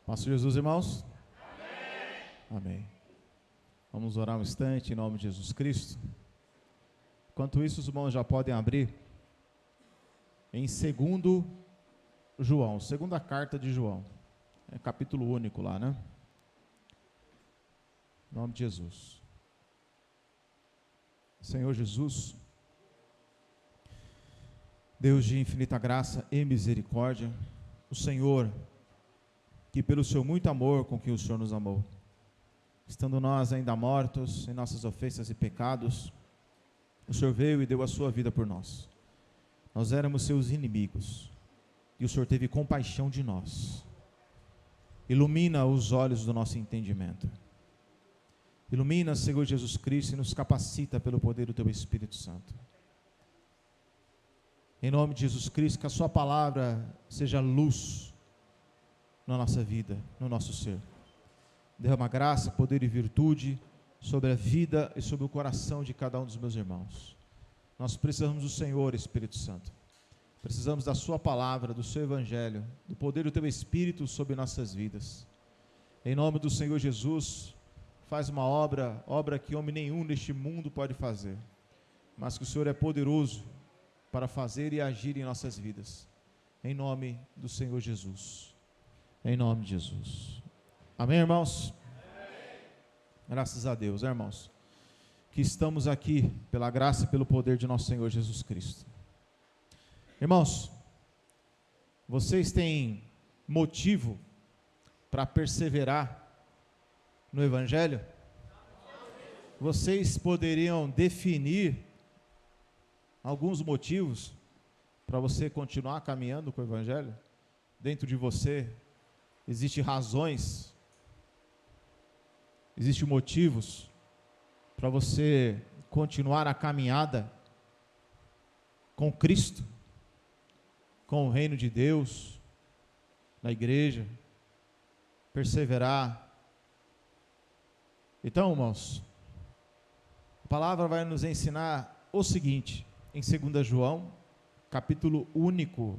Pastor Jesus, irmãos? Amém. Vamos orar um instante em nome de Jesus Cristo. Enquanto isso, os irmãos já podem abrir em 2 João, segunda carta de João. É capítulo único lá, né? Em nome de Jesus. Senhor Jesus, Deus de infinita graça e misericórdia, o Senhor, que pelo seu muito amor com que o Senhor nos amou, estando nós ainda mortos em nossas ofensas e pecados, o Senhor veio e deu a sua vida por nós. Nós éramos seus inimigos, e o Senhor teve compaixão de nós. Ilumina os olhos do nosso entendimento. Ilumina, Senhor Jesus Cristo, e nos capacita pelo poder do Teu Espírito Santo. Em nome de Jesus Cristo, que a Sua palavra seja luz na nossa vida, no nosso ser. Derrama graça, poder e virtude sobre a vida e sobre o coração de cada um dos meus irmãos. Nós precisamos do Senhor, Espírito Santo. Precisamos da Sua palavra, do Seu Evangelho, do poder do Teu Espírito sobre nossas vidas. Em nome do Senhor Jesus, faz uma obra que homem nenhum neste mundo pode fazer, mas que o Senhor é poderoso para fazer e agir em nossas vidas. Em nome do Senhor Jesus. Em nome de Jesus. Amém, irmãos? Amém. Graças a Deus, irmãos, que estamos aqui pela graça e pelo poder de nosso Senhor Jesus Cristo. Irmãos, vocês têm motivo para perseverar no Evangelho? Vocês poderiam definir alguns motivos para você continuar caminhando com o Evangelho? Dentro de você existem razões, existem motivos para você continuar a caminhada com Cristo, com o reino de Deus, na igreja, perseverar. Então, irmãos, a palavra vai nos ensinar o seguinte, em 2 João, capítulo único,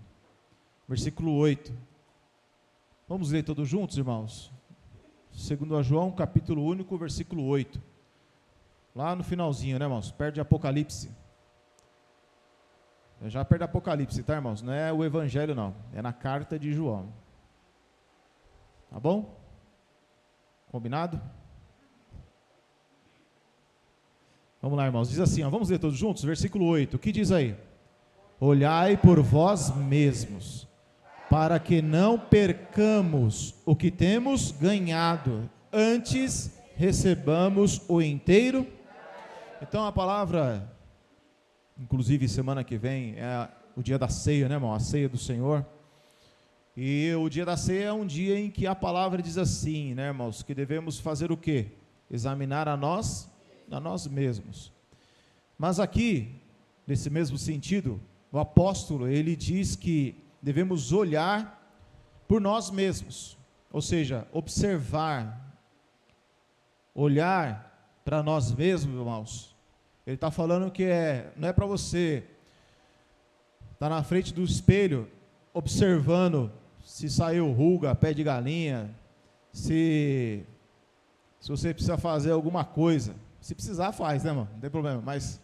versículo 8. Vamos ler todos juntos, irmãos? 2 João, capítulo único, versículo 8. Lá no finalzinho, né, irmãos? Perto de Apocalipse. Já perto de Apocalipse, tá, irmãos? Não é o Evangelho, não. É na carta de João. Tá bom? Combinado? Vamos lá, irmãos. Diz assim, ó, vamos ler todos juntos? Versículo 8. O que diz aí? Olhai por vós mesmos, para que não percamos o que temos ganhado, antes recebamos o inteiro. Então a palavra, inclusive semana que vem, é o dia da ceia, né, irmão? A ceia do Senhor. E o dia da ceia é um dia em que a palavra diz assim, né, irmãos? Que devemos fazer o quê? Examinar a nós mesmos. Mas aqui, nesse mesmo sentido, o apóstolo, ele diz que devemos olhar por nós mesmos, ou seja, observar, olhar para nós mesmos, irmãos. Ele está falando que não é para você estar na frente do espelho, observando se saiu ruga, pé de galinha, se você precisa fazer alguma coisa. Se precisar, faz, né, irmão? Não tem problema, mas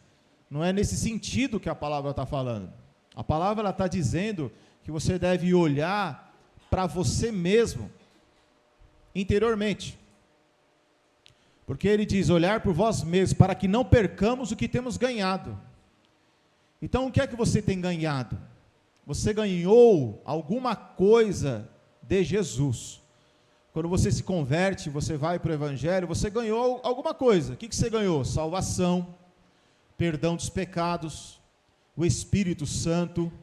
não é nesse sentido que a palavra está falando. A palavra está dizendo que você deve olhar para você mesmo, interiormente. Porque ele diz, olhar por vós mesmos, para que não percamos o que temos ganhado. Então, o que é que você tem ganhado? Você ganhou alguma coisa de Jesus. Quando você se converte, você vai para o Evangelho, você ganhou alguma coisa. O que você ganhou? Salvação, perdão dos pecados, o Espírito Santo.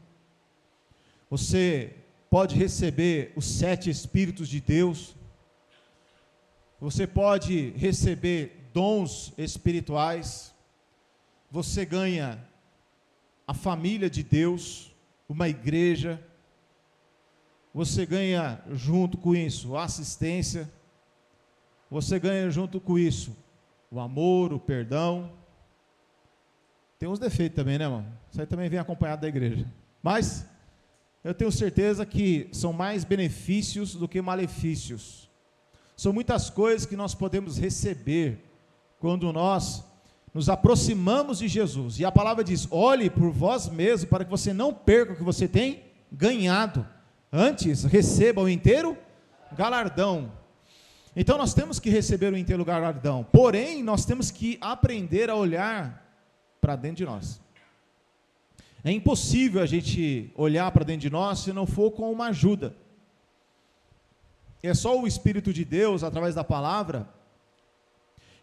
Você pode receber os 7 Espíritos de Deus. Você pode receber dons espirituais. Você ganha a família de Deus, uma igreja. Você ganha junto com isso a assistência. Você ganha junto com isso o amor, o perdão. Tem uns defeitos também, né, irmão? Isso aí também vem acompanhado da igreja. Mas eu tenho certeza que são mais benefícios do que malefícios. São muitas coisas que nós podemos receber quando nós nos aproximamos de Jesus. E a palavra diz: olhe por vós mesmo, para que você não perca o que você tem ganhado. Antes, receba o inteiro galardão. Então nós temos que receber o inteiro galardão. Porém, nós temos que aprender a olhar para dentro de nós. É impossível a gente olhar para dentro de nós se não for com uma ajuda. É só o Espírito de Deus, através da palavra,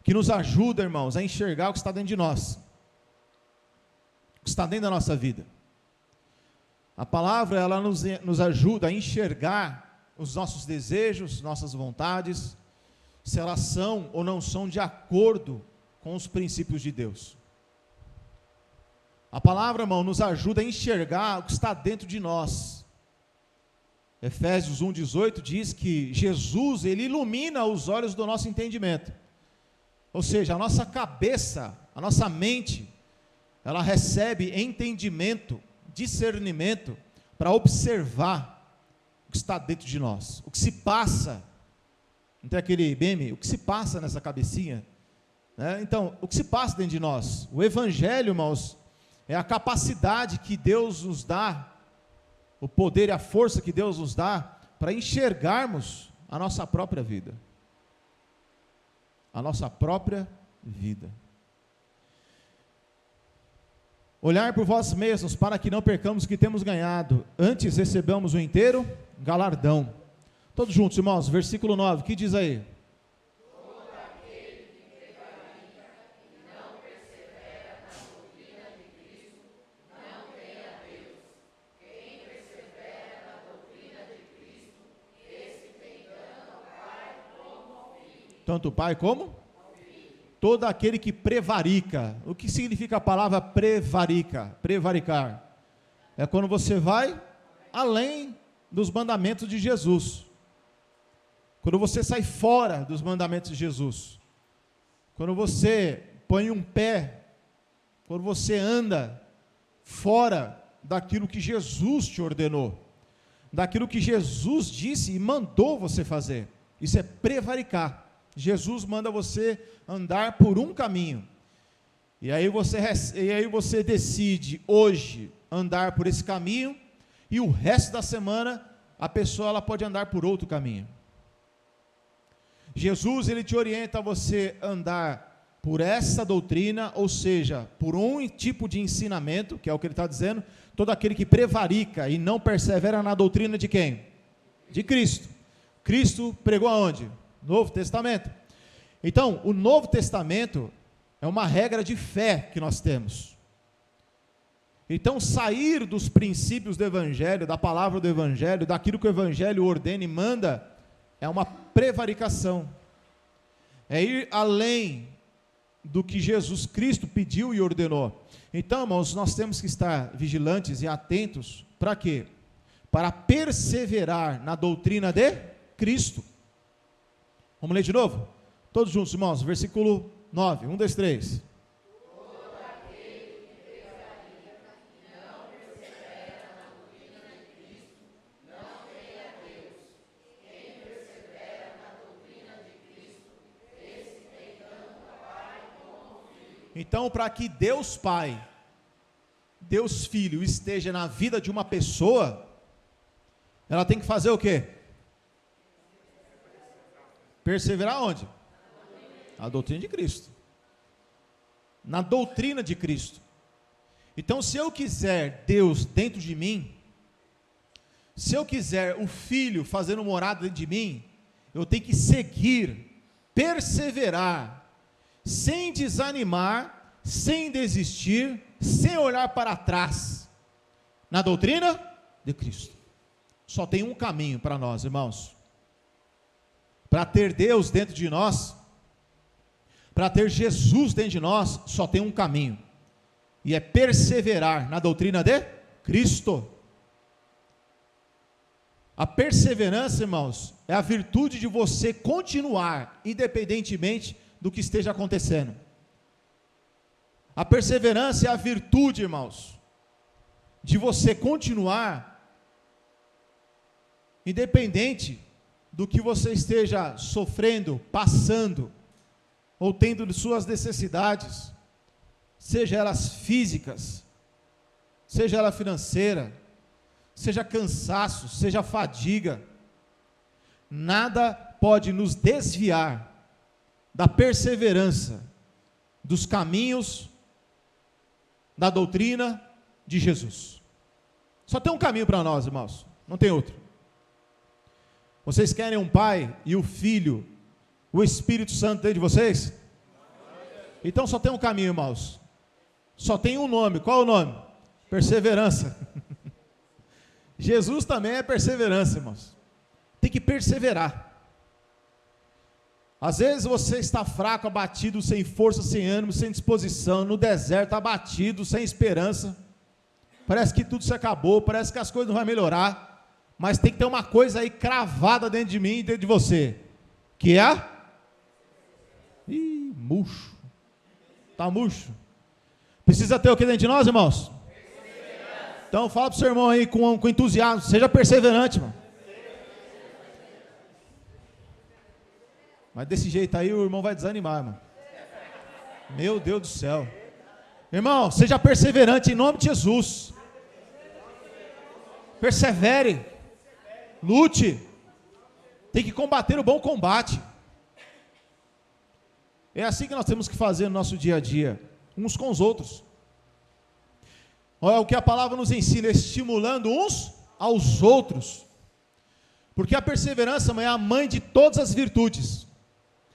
que nos ajuda, irmãos, a enxergar o que está dentro de nós, o que está dentro da nossa vida. A palavra, ela nos ajuda a enxergar os nossos desejos, nossas vontades, se elas são ou não são de acordo com os princípios de Deus. A palavra, irmão, nos ajuda a enxergar o que está dentro de nós. Efésios 1,18 diz que Jesus, ele ilumina os olhos do nosso entendimento. Ou seja, a nossa cabeça, a nossa mente, ela recebe entendimento, discernimento, para observar o que está dentro de nós, o que se passa. Não tem aquele meme, o que se passa nessa cabecinha? Né? Então, o que se passa dentro de nós? O Evangelho, irmãos, é a capacidade que Deus nos dá, o poder e a força que Deus nos dá, para enxergarmos a nossa própria vida. A nossa própria vida. Olhar por vós mesmos, para que não percamos o que temos ganhado, antes recebamos o inteiro galardão. Todos juntos, irmãos, versículo 9, o que diz aí? Tanto o pai como? Todo aquele que prevarica. O que significa a palavra prevarica? Prevaricar. É quando você vai além dos mandamentos de Jesus. Quando você sai fora dos mandamentos de Jesus. Quando você põe um pé, quando você anda fora daquilo que Jesus te ordenou, daquilo que Jesus disse e mandou você fazer. Isso é prevaricar. Jesus manda você andar por um caminho, e aí você decide hoje andar por esse caminho, e o resto da semana a pessoa ela pode andar por outro caminho. Jesus, ele te orienta a você andar por essa doutrina, ou seja, por um tipo de ensinamento, que é o que ele está dizendo, todo aquele que prevarica e não persevera na doutrina de quem? De Cristo. Cristo pregou aonde? Novo Testamento. Então, o Novo Testamento é uma regra de fé que nós temos. Então, sair dos princípios do Evangelho, da palavra do Evangelho, daquilo que o Evangelho ordena e manda, é uma prevaricação. É ir além do que Jesus Cristo pediu e ordenou. Então, irmãos, nós temos que estar vigilantes e atentos, para quê? Para perseverar na doutrina de Cristo. Vamos ler de novo? Todos juntos, irmãos, versículo 9, 1, 2, 3. Então, para que Deus Pai, Deus Filho esteja na vida de uma pessoa, ela tem que fazer o quê? Perseverar onde? A doutrina de Cristo. Na doutrina de Cristo. Então, se eu quiser Deus dentro de mim, se eu quiser o Filho fazendo morada dentro de mim, eu tenho que seguir, perseverar, sem desanimar, sem desistir, sem olhar para trás, na doutrina de Cristo. Só tem um caminho para nós, irmãos. Para ter Deus dentro de nós, para ter Jesus dentro de nós, só tem um caminho, e é perseverar na doutrina de Cristo. A perseverança, irmãos, é a virtude de você continuar, independentemente do que esteja acontecendo. A perseverança é a virtude, irmãos, de você continuar, Independente do que você esteja sofrendo, passando, ou tendo suas necessidades, seja elas físicas, seja ela financeira, seja cansaço, seja fadiga, nada pode nos desviar da perseverança, dos caminhos, da doutrina de Jesus. Só tem um caminho para nós, irmãos, não tem outro. Vocês querem um pai e o filho, o Espírito Santo dentro de vocês? Então só tem um caminho, irmãos. Só tem um nome. Qual é o nome? Perseverança. Jesus também é perseverança, irmãos. Tem que perseverar. Às vezes você está fraco, abatido, sem força, sem ânimo, sem disposição, no deserto, abatido, sem esperança. Parece que tudo se acabou, parece que as coisas não vão melhorar. Mas tem que ter uma coisa aí cravada dentro de mim e dentro de você. Que é? Murcho. Está murcho. Precisa ter o que dentro de nós, irmãos? Então fala para o seu irmão aí com entusiasmo. Seja perseverante, irmão. Mas desse jeito aí o irmão vai desanimar, irmão. Meu Deus do céu. Irmão, seja perseverante em nome de Jesus. Persevere. Lute. Tem que combater o bom combate. É assim que nós temos que fazer no nosso dia a dia, uns com os outros. Olha o que a palavra nos ensina, estimulando uns aos outros. Porque a perseverança é a mãe de todas as virtudes.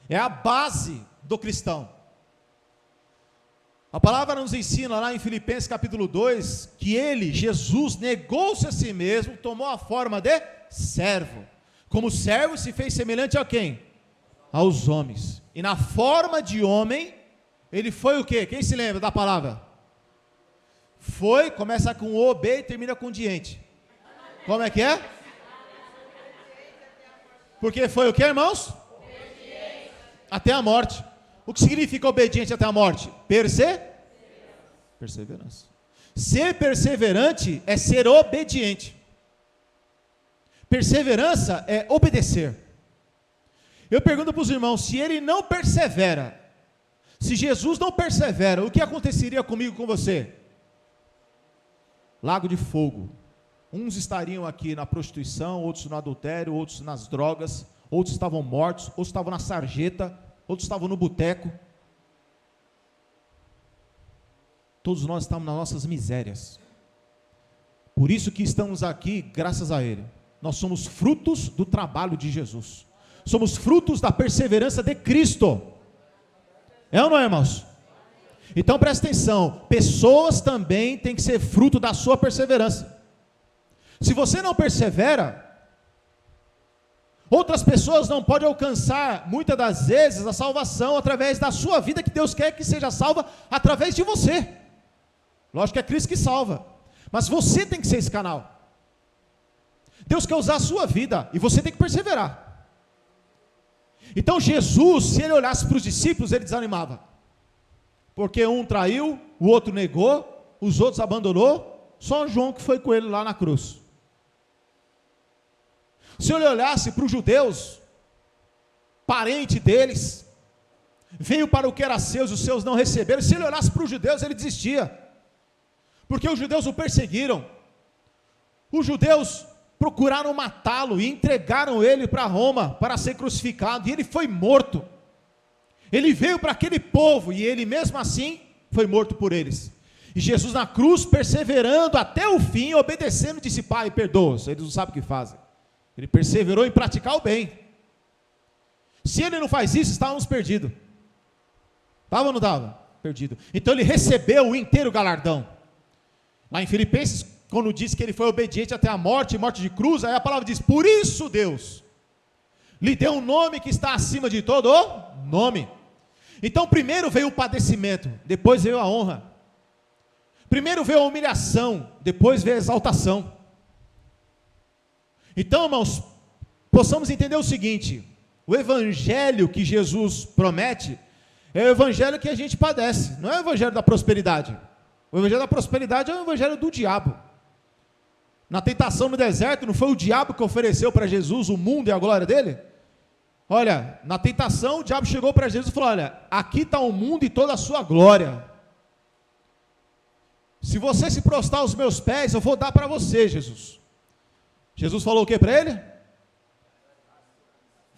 É a base do cristão. A palavra nos ensina lá em Filipenses capítulo 2, que ele, Jesus, negou-se a si mesmo, tomou a forma de servo. Como servo se fez semelhante a quem? Aos homens. E na forma de homem, ele foi o quê? Quem se lembra da palavra? Foi, começa com o, B e termina com diente. Como é que é? Porque foi o que, irmãos? Obediente. Até a morte. O que significa obediente até a morte? Perseverança. Ser perseverante é ser obediente. Perseverança é obedecer. Eu pergunto para os irmãos, se ele não persevera, se Jesus não persevera, o que aconteceria comigo, com você? Lago de fogo. Uns estariam aqui na prostituição, outros no adultério, outros nas drogas, outros estavam mortos, outros estavam na sarjeta, outros estavam no boteco. Todos nós estamos nas nossas misérias. Por isso que estamos aqui, graças a Ele. Nós somos frutos do trabalho de Jesus. Somos frutos da perseverança de Cristo. É ou não é, irmãos? Então presta atenção, pessoas também têm que ser fruto da sua perseverança. Se você não persevera, outras pessoas não podem alcançar, muitas das vezes, a salvação através da sua vida, que Deus quer que seja salva através de você. Lógico que é Cristo que salva, mas você tem que ser esse canal. Deus quer usar a sua vida, e você tem que perseverar. Então Jesus, se ele olhasse para os discípulos, ele desanimava. Porque um traiu, o outro negou, os outros abandonou, só João que foi com ele lá na cruz. Se ele olhasse para os judeus, parente deles, veio para o que era seus, os seus não receberam. Se ele olhasse para os judeus, ele desistia, porque os judeus o perseguiram. Os judeus procuraram matá-lo e entregaram ele para Roma para ser crucificado, e ele foi morto. Ele veio para aquele povo e ele mesmo assim foi morto por eles. E Jesus na cruz, perseverando até o fim, obedecendo, disse: Pai, perdoa-os, eles não sabem o que fazem. Ele perseverou em praticar o bem. Se ele não faz isso, estávamos perdidos. Estava ou não estava? Perdido. Então ele recebeu o inteiro galardão. Lá em Filipenses, quando diz que ele foi obediente até a morte, morte de cruz, aí a palavra diz: por isso Deus lhe deu um nome que está acima de todo o nome. Então primeiro veio o padecimento, depois veio a honra. Primeiro veio a humilhação, depois veio a exaltação. Então, irmãos, possamos entender o seguinte: o evangelho que Jesus promete é o evangelho que a gente padece, não é o evangelho da prosperidade. O evangelho da prosperidade é o evangelho do diabo. Na tentação no deserto, não foi o diabo que ofereceu para Jesus o mundo e a glória dele? Olha, na tentação o diabo chegou para Jesus e falou, olha, aqui está o mundo e toda a sua glória. Se você se prostrar aos meus pés, eu vou dar para você, Jesus. Jesus falou o que para ele?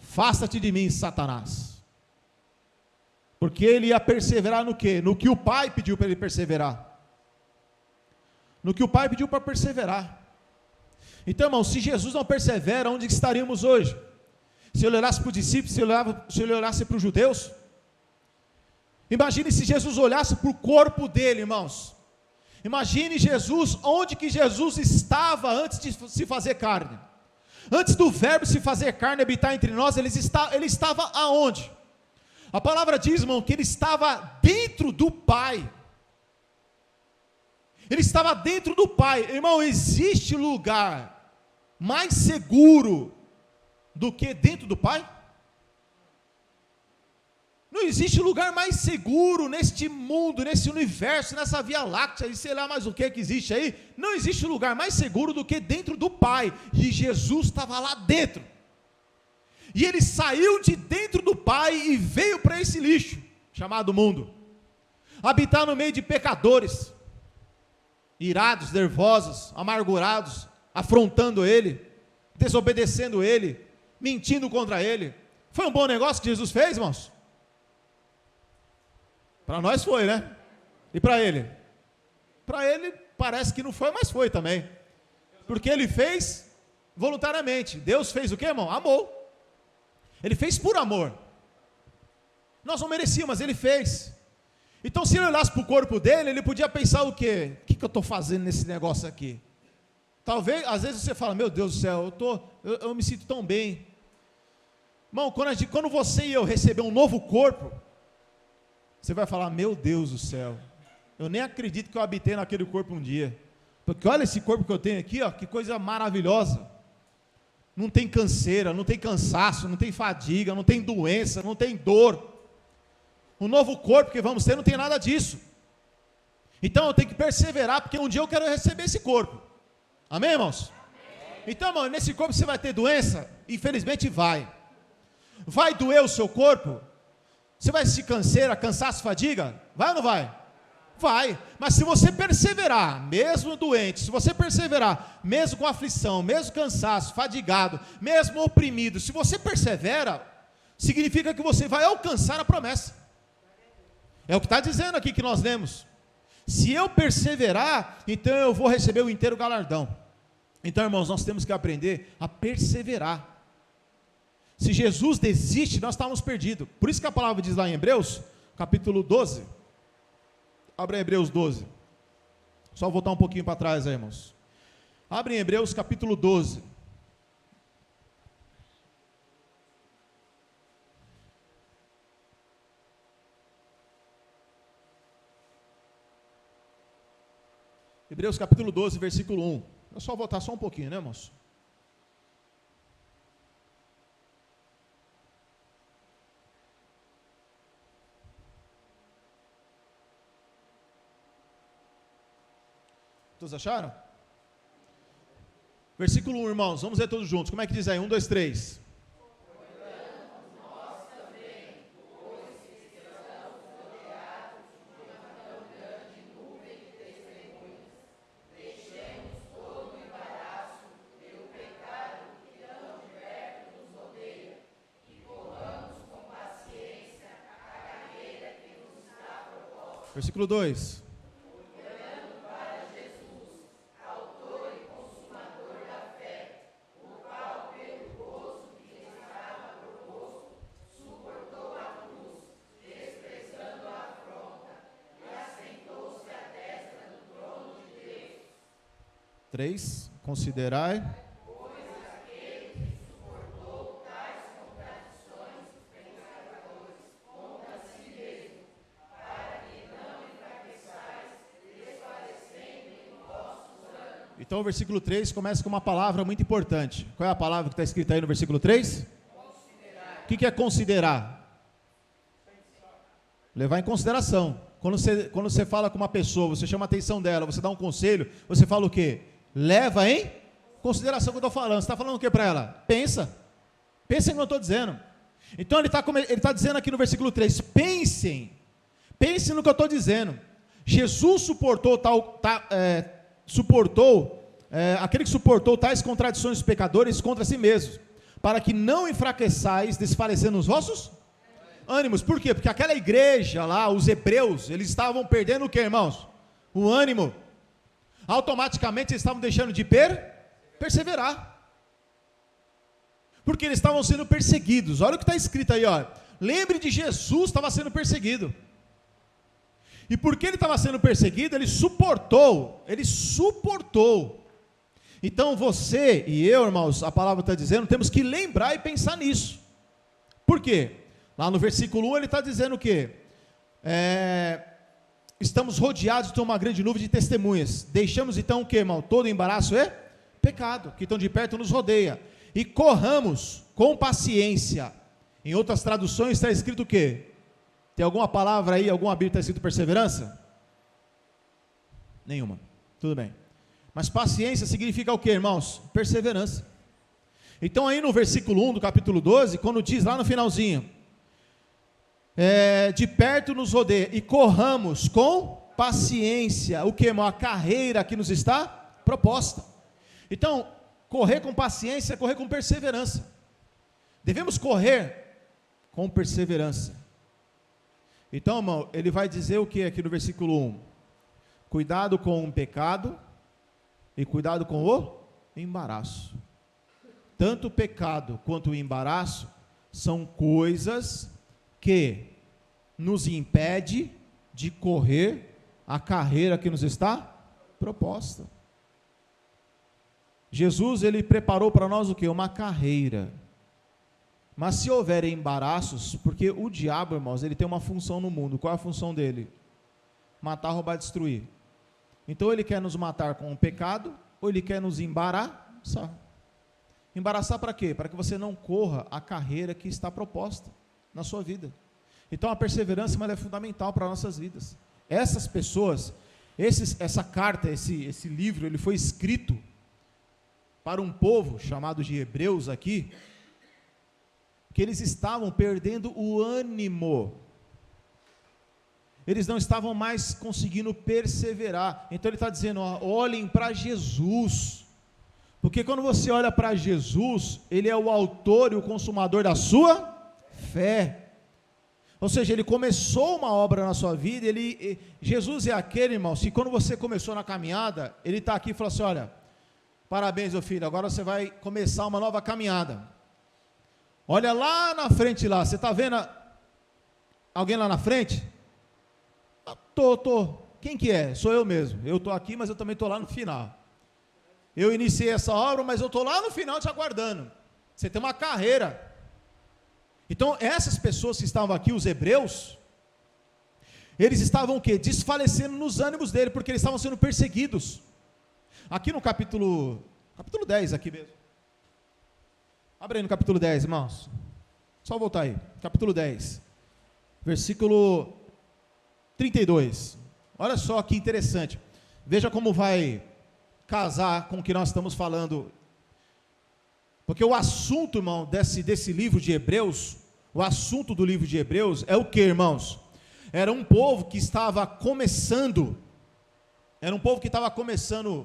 Afasta-te de mim, Satanás. Porque ele ia perseverar no quê? No que o Pai pediu para ele perseverar. No que o Pai pediu para perseverar. Então, irmão, se Jesus não persevera, onde estaríamos hoje? Se ele olhasse para os discípulos, se ele olhasse para os judeus. Imagine se Jesus olhasse para o corpo dele, irmãos. Imagine Jesus, onde que Jesus estava antes de se fazer carne. Antes do verbo se fazer carne e habitar entre nós, ele estava aonde? A palavra diz, irmão, que ele estava dentro do Pai. Ele estava dentro do Pai. Irmão, existe lugar mais seguro do que dentro do Pai? Não existe lugar mais seguro neste mundo, nesse universo, nessa Via Láctea, e sei lá mais o que existe aí. Não existe lugar mais seguro do que dentro do Pai. E Jesus estava lá dentro. E ele saiu de dentro do Pai e veio para esse lixo, chamado mundo. Habitar no meio de pecadores, irados, nervosos, amargurados, afrontando ele, desobedecendo ele, mentindo contra ele. Foi um bom negócio que Jesus fez, irmãos? Para nós foi, né? E para ele? Para ele parece que não foi, mas foi também. Porque ele fez voluntariamente. Deus fez o quê, irmão? Amou. Ele fez por amor. Nós não merecíamos, mas ele fez. Então, se ele olhasse para o corpo dele, ele podia pensar o quê? O que eu estou fazendo nesse negócio aqui? Talvez, às vezes você fala, meu Deus do céu, eu me sinto tão bem. Irmão, quando você e eu receber um novo corpo, você vai falar, meu Deus do céu, eu nem acredito que eu habitei naquele corpo um dia. Porque olha esse corpo que eu tenho aqui, ó, que coisa maravilhosa. Não tem canseira, não tem cansaço, não tem fadiga, não tem doença, não tem dor. O novo corpo que vamos ter não tem nada disso. Então eu tenho que perseverar, porque um dia eu quero receber esse corpo. Amém, irmãos? Amém. Então, irmão, nesse corpo você vai ter doença? Infelizmente vai. Vai doer o seu corpo? Você vai sentir canseira, cansaço, fadiga? Vai ou não vai? Vai. Mas se você perseverar, mesmo doente, se você perseverar, mesmo com aflição, mesmo cansaço, fadigado, mesmo oprimido, se você persevera, significa que você vai alcançar a promessa. É o que está dizendo aqui que nós lemos. Se eu perseverar, então eu vou receber o inteiro galardão. Então, irmãos, nós temos que aprender a perseverar. Se Jesus desiste, nós estamos perdidos. Por isso que a palavra diz lá em Hebreus, capítulo 12. Abre em Hebreus 12. Só voltar um pouquinho para trás aí, irmãos. Abre em Hebreus capítulo 12. Hebreus capítulo 12, versículo 1. É só voltar só um pouquinho, né, irmãos? Todos acharam? Versículo 1, irmãos, vamos ler todos juntos. Como é que diz aí? 1, 2, 3. Versículo 2. Três, considerai. Então o versículo 3 começa com uma palavra muito importante. Qual é a palavra que está escrita aí no versículo 3? Considerar. O que é considerar? Levar em consideração. Quando você fala com uma pessoa, você chama a atenção dela, você dá um conselho, você fala o quê? Leva em consideração que eu estou falando. Você está falando o que para ela? Pensa em o que eu estou dizendo. Então ele está dizendo aqui no versículo 3, pensem no que eu estou dizendo. Jesus suportou aquele que suportou tais contradições dos pecadores contra si mesmos, para que não enfraqueçais, desfalecendo os vossos ânimos. Por quê? Porque aquela igreja lá, os hebreus, eles estavam perdendo o que, irmãos? O ânimo. Automaticamente eles estavam deixando de perseverar. Porque eles estavam sendo perseguidos. Olha o que está escrito aí, ó. Lembre de Jesus, estava sendo perseguido. E porque ele estava sendo perseguido, ele suportou. Então você e eu, irmãos, a palavra está dizendo, temos que lembrar e pensar nisso. Por quê? Lá no versículo 1 ele está dizendo o quê? Estamos rodeados de uma grande nuvem de testemunhas. Deixamos então o quê, irmão? Todo embaraço é pecado, que estão de perto nos rodeia. E corramos com paciência. Em outras traduções está escrito o quê? Tem alguma palavra aí, alguma Bíblia está escrito perseverança? Nenhuma. Tudo bem. Mas paciência significa o quê, irmãos? Perseverança. Então aí no versículo 1 do capítulo 12, quando diz lá no finalzinho, de perto nos rodeia, e corramos com paciência, o que, irmão? A carreira que nos está proposta. Então, correr com paciência é correr com perseverança. Devemos correr com perseverança. Então, irmão, ele vai dizer o que aqui no versículo 1? Cuidado com o pecado e cuidado com o embaraço. Tanto o pecado quanto o embaraço são coisas que nos impede de correr a carreira que nos está proposta. Jesus, ele preparou para nós o quê? Uma carreira. Mas se houver embaraços, porque o diabo, irmãos, ele tem uma função no mundo. Qual é a função dele? Matar, roubar, destruir. Então ele quer nos matar com o pecado, ou ele quer nos embaraçar. Embaraçar para quê? Para que você não corra a carreira que está proposta na sua vida. Então a perseverança é fundamental para nossas vidas. Essas pessoas, essa carta, esse livro, ele foi escrito para um povo chamado de hebreus aqui, que eles estavam perdendo o ânimo, eles não estavam mais conseguindo perseverar. Então ele está dizendo, ó, olhem para Jesus, porque quando você olha para Jesus, ele é o autor e o consumador da sua fé. Ou seja, ele começou uma obra na sua vida. Jesus é aquele, irmão, se quando você começou na caminhada, ele está aqui e fala assim, olha, parabéns, meu filho, agora você vai começar uma nova caminhada. Olha lá na frente lá, você está vendo alguém lá na frente? Tô. Quem que é? Sou eu mesmo. Eu estou aqui, mas eu também estou lá no final. Eu iniciei essa obra, mas eu estou lá no final te aguardando. Você tem uma carreira. Então, essas pessoas que estavam aqui, os hebreus, eles estavam o quê? Desfalecendo nos ânimos dele, porque eles estavam sendo perseguidos. Aqui no capítulo 10 aqui mesmo. Abre aí no capítulo 10, irmãos. Só voltar aí. Capítulo 10. Versículo 32. Olha só que interessante. Veja como vai casar com o que nós estamos falando. Porque o assunto, irmão, desse livro de Hebreus, o assunto do livro de Hebreus é o que, irmãos? Era um povo que estava começando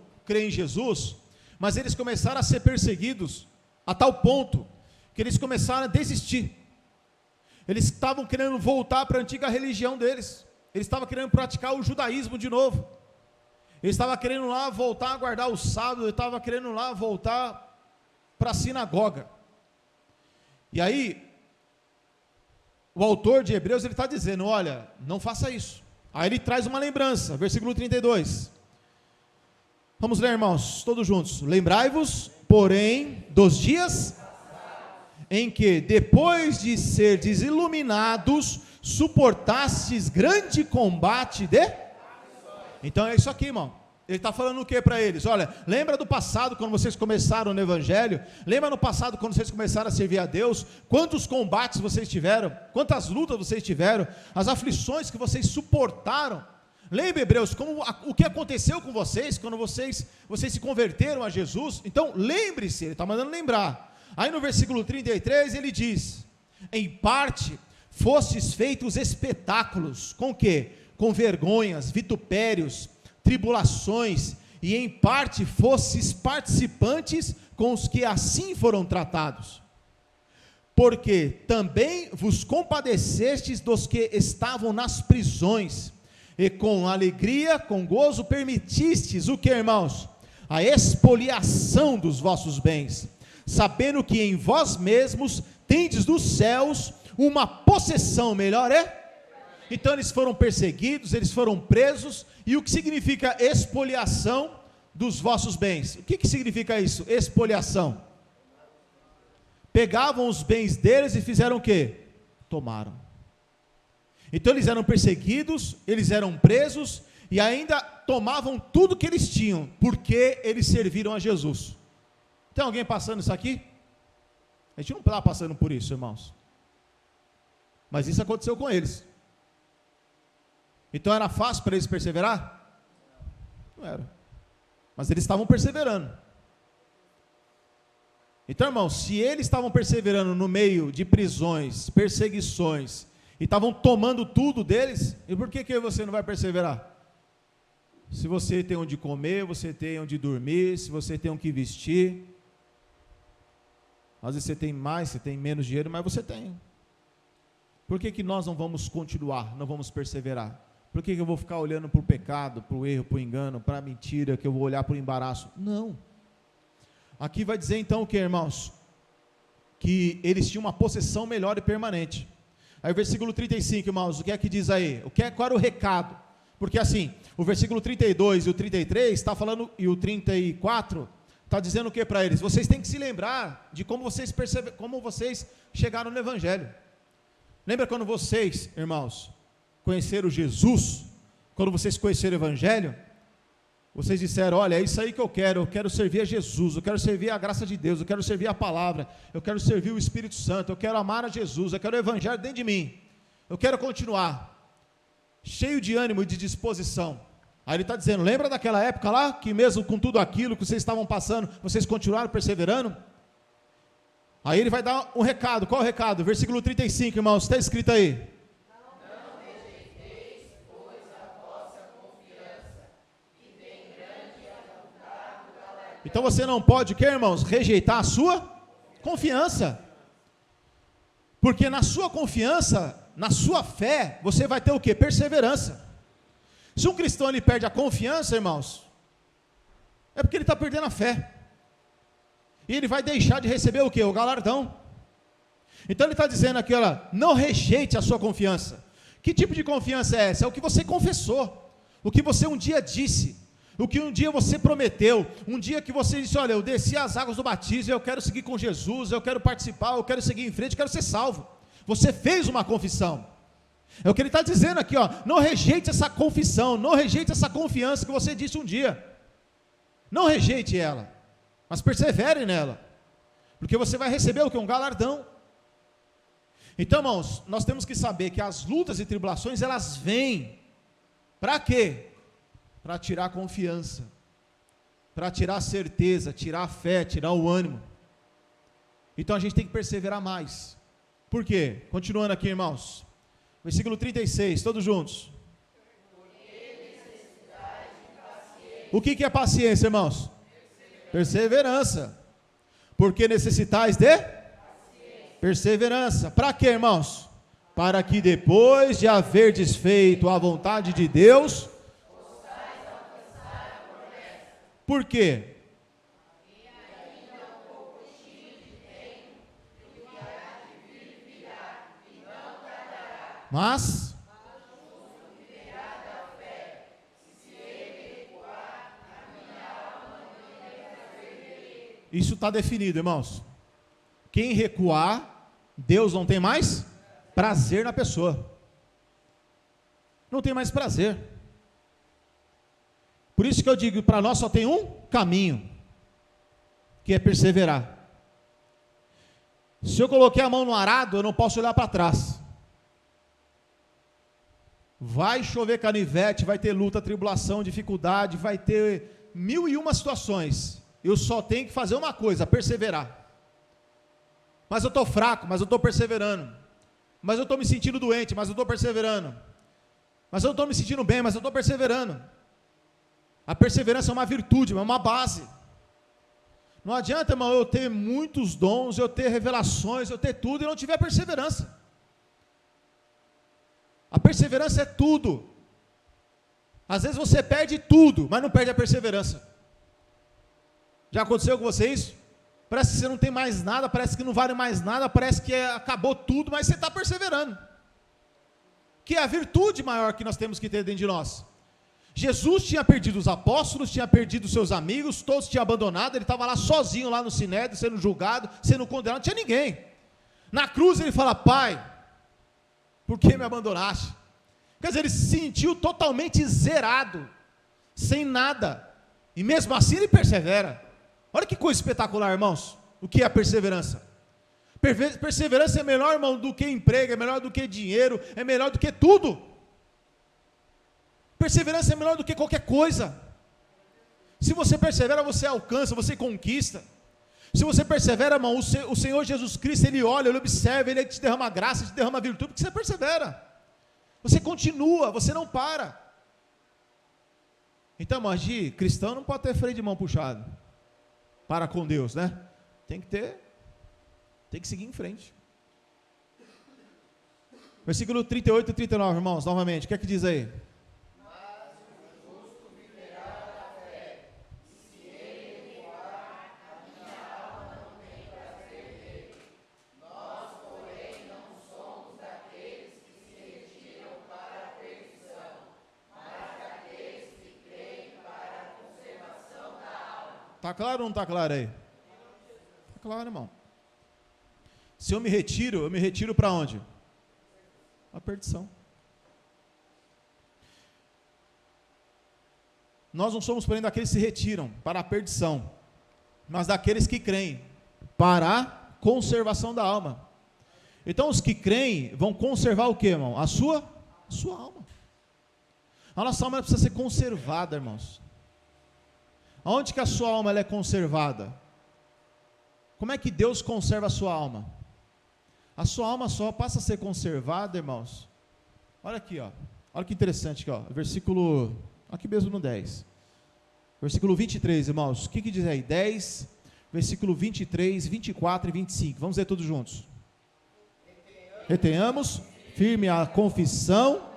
a crer em Jesus, mas eles começaram a ser perseguidos a tal ponto que eles começaram a desistir. Eles estavam querendo voltar para a antiga religião deles. Eles estavam querendo praticar o judaísmo de novo. Eles estavam querendo lá voltar a guardar o sábado. Eles estavam querendo lá voltar para a sinagoga. E aí, o autor de Hebreus, ele está dizendo, olha, não faça isso. Aí ele traz uma lembrança, versículo 32. Vamos ler, irmãos, todos juntos. Lembrai-vos, porém, dos dias em que, depois de serdes iluminados, suportastes grande combate de... Então é isso aqui, irmão. Ele está falando o que para eles? Olha, lembra do passado, quando vocês começaram no Evangelho? Lembra no passado, quando vocês começaram a servir a Deus? Quantos combates vocês tiveram? Quantas lutas vocês tiveram? As aflições que vocês suportaram Lembre, Hebreus, o que aconteceu com vocês, quando vocês se converteram a Jesus. Então, lembre-se, ele está mandando lembrar. Aí no versículo 33, ele diz: em parte, fostes feitos espetáculos, com o quê? Com vergonhas, vitupérios, tribulações, e em parte, fostes participantes com os que assim foram tratados. Porque também vos compadecestes dos que estavam nas prisões, e com alegria, com gozo, permitistes o que, irmãos? A expoliação dos vossos bens, sabendo que em vós mesmos tendes dos céus uma possessão melhor, Então eles foram perseguidos, eles foram presos, e o que significa expoliação dos vossos bens? O que significa isso? Expoliação. Pegavam os bens deles e fizeram o quê? Tomaram. Então eles eram perseguidos, eles eram presos, e ainda tomavam tudo que eles tinham, porque eles serviram a Jesus. Tem alguém passando isso aqui? A gente não está passando por isso, irmãos. Mas isso aconteceu com eles. Então era fácil para eles perseverar? Não era. Mas eles estavam perseverando. Então, irmãos, se eles estavam perseverando no meio de prisões, perseguições, e estavam tomando tudo deles, e por que você não vai perseverar? Se você tem onde comer, você tem onde dormir, se você tem o que vestir, às vezes você tem mais, você tem menos dinheiro, mas você tem. Por que nós não vamos continuar, não vamos perseverar? Por que eu vou ficar olhando para o pecado, para o erro, para o engano, para a mentira, que eu vou olhar para o embaraço? Não. Aqui vai dizer então o que, irmãos? Que eles tinham uma possessão melhor e permanente. Aí o versículo 35, irmãos, o que é que diz aí? Qual era o recado? Porque assim, o versículo 32 e o 33 está falando, e o 34 está dizendo o que para eles? Vocês têm que se lembrar de como vocês chegaram no Evangelho. Lembra quando vocês, irmãos, conheceram Jesus? Quando vocês conheceram o Evangelho? Vocês disseram: olha, é isso aí que eu quero servir a Jesus, eu quero servir a graça de Deus, eu quero servir a palavra, eu quero servir o Espírito Santo, eu quero amar a Jesus, eu quero o Evangelho dentro de mim, eu quero continuar, cheio de ânimo e de disposição. Aí ele está dizendo: lembra daquela época lá, que mesmo com tudo aquilo que vocês estavam passando, vocês continuaram perseverando? Aí ele vai dar um recado. Qual é o recado? Versículo 35, irmãos, está escrito aí: então você não pode, o que, irmãos? Rejeitar a sua confiança. Porque na sua confiança, na sua fé, você vai ter o que? Perseverança. Se um cristão ele perde a confiança, irmãos, é porque ele está perdendo a fé. E ele vai deixar de receber o que? O galardão. Então ele está dizendo aqui, olha, não rejeite a sua confiança. Que tipo de confiança é essa? É o que você confessou, o que você um dia disse, o que um dia você prometeu, um dia que você disse: olha, eu desci as águas do batismo, eu quero seguir com Jesus, eu quero participar, eu quero seguir em frente, eu quero ser salvo. Você fez uma confissão. É o que ele está dizendo aqui, ó, não rejeite essa confissão, não rejeite essa confiança que você disse um dia. Não rejeite ela, mas persevere nela, porque você vai receber o que? Um galardão. Então, irmãos, nós temos que saber que as lutas e tribulações, elas vêm para quê? Para tirar a confiança, para tirar a certeza, tirar a fé, tirar o ânimo. Então a gente tem que perseverar mais. Por quê? Continuando aqui, irmãos, versículo 36, todos juntos. O que é paciência, irmãos? Perseverança. Porque necessitais de perseverança. Para quê, irmãos? Para que depois de haver desfeito a vontade de Deus, por quê? Mas isso está definido, irmãos. Quem recuar, Deus não tem mais prazer na pessoa. Não tem mais prazer. Por isso que eu digo, para nós só tem um caminho, que é perseverar. Se eu coloquei a mão no arado, eu não posso olhar para trás. Vai chover canivete, vai ter luta, tribulação, dificuldade, vai ter 1001 situações. Eu só tenho que fazer uma coisa, perseverar. Mas eu estou fraco, mas eu estou perseverando. Mas eu estou me sentindo doente, mas eu estou perseverando. Mas eu não estou me sentindo bem, mas eu estou perseverando. A perseverança é uma virtude, é uma base. Não adianta, irmão, eu ter muitos dons, eu ter revelações, eu ter tudo e não tiver perseverança. A perseverança é tudo. Às vezes você perde tudo, mas não perde a perseverança. Já aconteceu com você isso? Parece que você não tem mais nada, parece que não vale mais nada, parece que acabou tudo, mas você está perseverando. Que é a virtude maior que nós temos que ter dentro de nós. Jesus tinha perdido os apóstolos, tinha perdido os seus amigos, todos tinham abandonado, ele estava lá sozinho, lá no Sinédrio, sendo julgado, sendo condenado, não tinha ninguém. Na cruz ele fala: Pai, por que me abandonaste? Quer dizer, ele se sentiu totalmente zerado, sem nada, e mesmo assim ele persevera. Olha que coisa espetacular, irmãos, o que é a perseverança? Perseverança é melhor, irmão, do que emprego, é melhor do que dinheiro, é melhor do que tudo. Perseverança é melhor do que qualquer coisa. Se você persevera, você alcança, você conquista. Se você persevera, irmão, o Senhor Jesus Cristo, Ele olha, Ele observa, Ele te derrama graça, te derrama virtude, porque você persevera. Você continua, você não para. Então, irmão, cristão não pode ter freio de mão puxado. Para com Deus, né? Tem que seguir em frente. Versículo 38 e 39, irmãos, novamente, o que é que diz aí? Está claro ou não está claro aí? Está claro, irmão. Se eu me retiro para onde? A perdição. Nós não somos, porém, daqueles que se retiram para a perdição, mas daqueles que creem para a conservação da alma. Então, os que creem vão conservar o que, irmão? A sua alma. A nossa alma precisa ser conservada, irmãos. Aonde que a sua alma ela é conservada? Como é que Deus conserva a sua alma? A sua alma só passa a ser conservada, irmãos. Olha aqui, ó. Olha que interessante aqui, ó. Versículo, aqui mesmo no 10. Versículo 23, irmãos. O que diz aí? 10, versículo 23, 24 e 25. Vamos ler todos juntos. Retenhamos firme a confissão.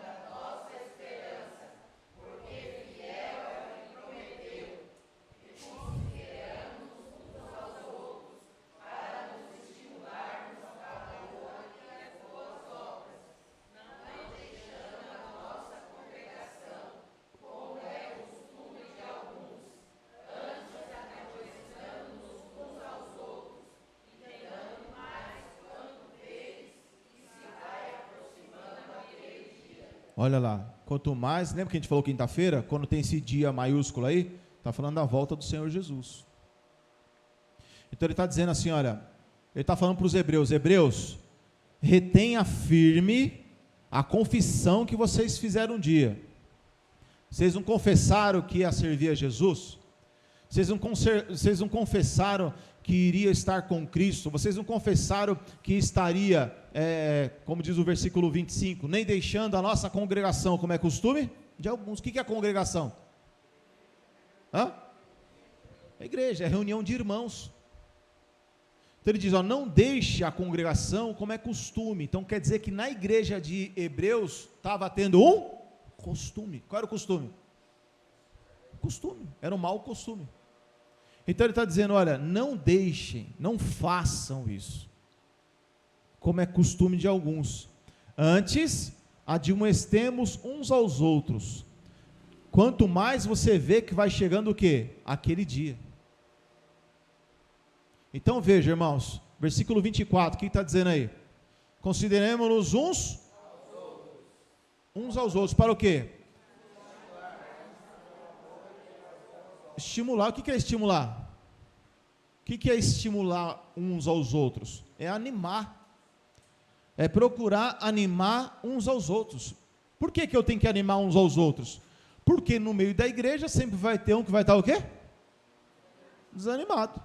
Olha lá, quanto mais, lembra que a gente falou quinta-feira, quando tem esse dia maiúsculo aí, está falando da volta do Senhor Jesus. Então ele está dizendo assim, olha, ele está falando para os hebreus, retenha firme a confissão que vocês fizeram um dia. Vocês não confessaram que ia servir a Jesus? Vocês não confessaram que iria estar com Cristo? Vocês não confessaram que estaria, como diz o versículo 25, nem deixando a nossa congregação, como é costume? De alguns. O que é a congregação? A igreja, é reunião de irmãos. Então ele diz, ó, não deixe a congregação como é costume. Então quer dizer que na igreja de Hebreus estava tendo um costume. Qual era o costume? Costume, era um mau costume. Então ele está dizendo, olha, não deixem, não façam isso, como é costume de alguns. Antes, admoestemos uns aos outros. Quanto mais você vê que vai chegando o quê? Aquele dia. Então veja, irmãos, versículo 24, o que está dizendo aí? Consideremos-nos uns aos outros, para o quê? Estimular, o que é estimular? O que é estimular uns aos outros? É animar, é procurar animar uns aos outros. Por que eu tenho que animar uns aos outros? Porque no meio da igreja sempre vai ter um que vai estar o quê? Desanimado.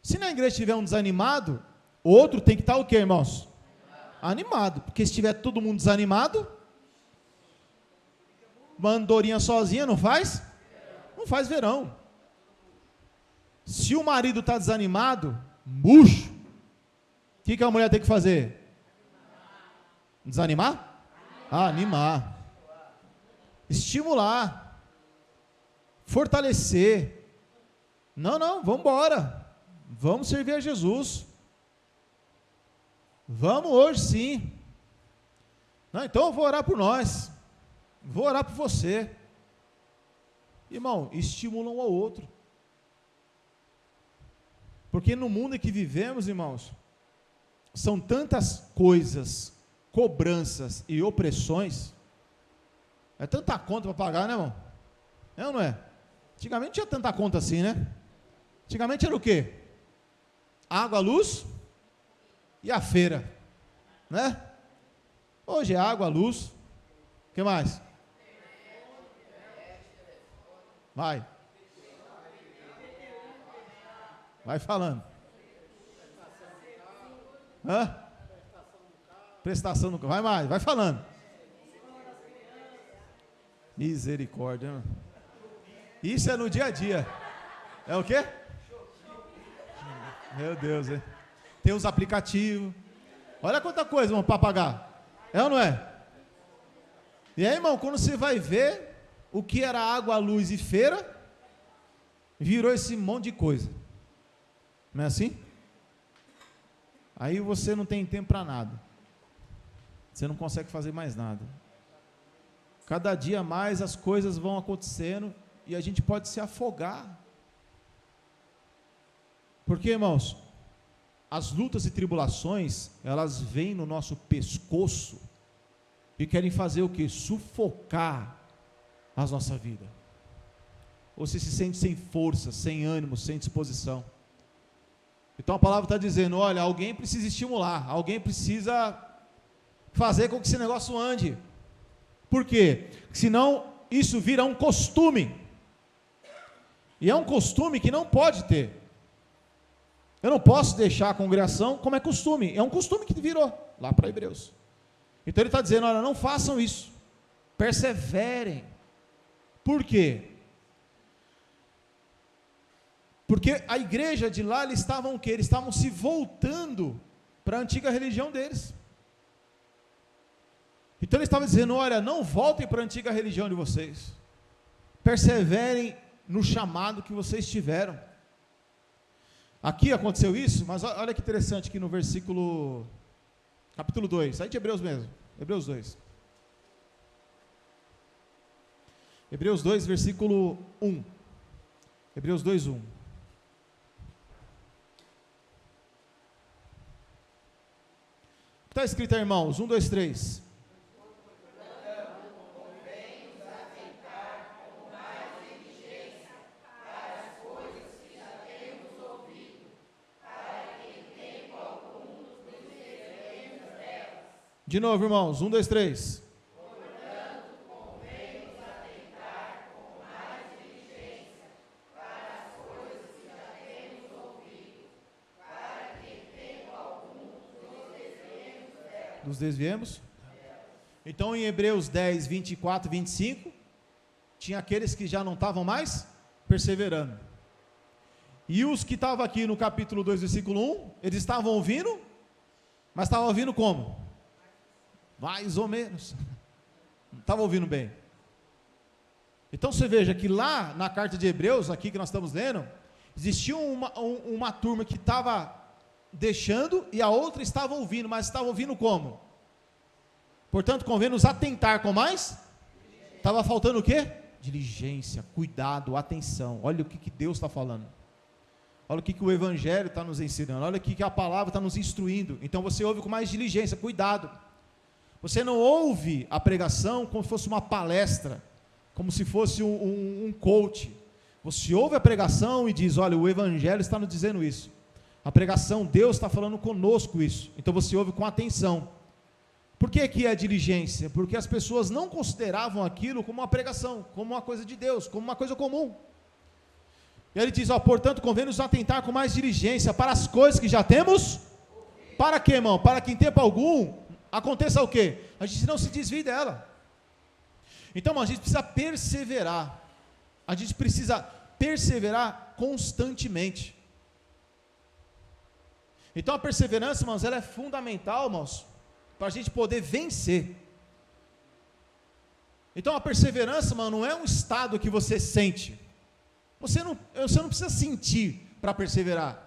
Se na igreja tiver um desanimado, outro tem que estar o quê, irmãos? Animado. Porque se tiver todo mundo desanimado, uma andorinha sozinha não faz? Não faz verão. Se o marido está desanimado, murcho, o que a mulher tem que fazer? Desanimar? Animar. Estimular. Fortalecer. Não, vamos embora. Vamos servir a Jesus. Vamos hoje sim. Não, então eu vou orar por nós. Vou orar por você. Irmão, estimula um ao outro. Porque no mundo em que vivemos, irmãos, são tantas coisas, cobranças e opressões. É tanta conta para pagar, né, irmão? É ou não é? Antigamente não tinha tanta conta assim, né? Antigamente era o quê? Água, luz e a feira, né? Hoje é água, luz. O que mais? Vai. Vai falando. Hã? Prestação no carro. Vai mais, vai falando. Misericórdia, né? Isso é no dia a dia. É o quê? Meu Deus, hein? Tem os aplicativos. Olha quanta coisa, irmão, para pagar. É ou não é? E aí, irmão, quando você vai ver o que era água, luz e feira, virou esse monte de coisa. Não é assim? Aí você não tem tempo para nada. Você não consegue fazer mais nada. Cada dia mais as coisas vão acontecendo e a gente pode se afogar. Porque, irmãos, as lutas e tribulações, elas vêm no nosso pescoço e querem fazer o quê? Sufocar a nossa vida. Você se sente sem força, sem ânimo, sem disposição. Então a palavra está dizendo, olha, alguém precisa estimular, alguém precisa fazer com que esse negócio ande. Por quê? Senão isso vira um costume. E é um costume que não pode ter. Eu não posso deixar a congregação como é costume. É um costume que virou lá para Hebreus. Então ele está dizendo, olha, não façam isso. Perseverem. Por quê? Porque a igreja de lá, eles estavam o quê? Eles estavam se voltando para a antiga religião deles. Então ele estava dizendo, olha, não voltem para a antiga religião de vocês. Perseverem no chamado que vocês tiveram. Aqui aconteceu isso, mas olha que interessante aqui no versículo, capítulo 2, aí de Hebreus mesmo, Hebreus 2. Hebreus 2, versículo 1. Hebreus 2, 1. Está escrito aí, irmãos, 1, 2, 3. De novo, irmãos, 1, 2, 3. Portanto, convém-nos atentar com mais diligência para as coisas que já temos ouvido, para que em tempo algum nos desviemos delas. Nos desviemos? Então, em Hebreus 10, 24 e 25, tinha aqueles que já não estavam mais perseverando. E os que estavam aqui no capítulo 2, versículo 1, eles estavam ouvindo, mas estavam ouvindo como? Mais ou menos, não estava ouvindo bem. Então você veja que lá na carta de Hebreus, aqui que nós estamos lendo, existia uma turma que estava deixando e a outra estava ouvindo, mas estava ouvindo como? Portanto, convém nos atentar com mais? Estava faltando o quê? Diligência, cuidado, atenção. Olha o que Deus está falando. Olha o que o Evangelho está nos ensinando. Olha o que a palavra está nos instruindo. Então você ouve com mais diligência, cuidado. Você não ouve a pregação como se fosse uma palestra, como se fosse um coach. Você ouve a pregação e diz, olha, o Evangelho está nos dizendo isso. A pregação, Deus está falando conosco isso. Então você ouve com atenção. Por que que é diligência? Porque as pessoas não consideravam aquilo como uma pregação, como uma coisa de Deus, como uma coisa comum. E ele diz, portanto, convém nos atentar com mais diligência para as coisas que já temos. Para quê, irmão? Para que em tempo algum aconteça o quê? A gente não se desvie dela. Então, irmão, a gente precisa perseverar. A gente precisa perseverar constantemente. Então, a perseverança, irmãos, ela é fundamental, irmãos, para a gente poder vencer. Então, a perseverança, irmão, não é um estado que você sente. Você não precisa sentir para perseverar.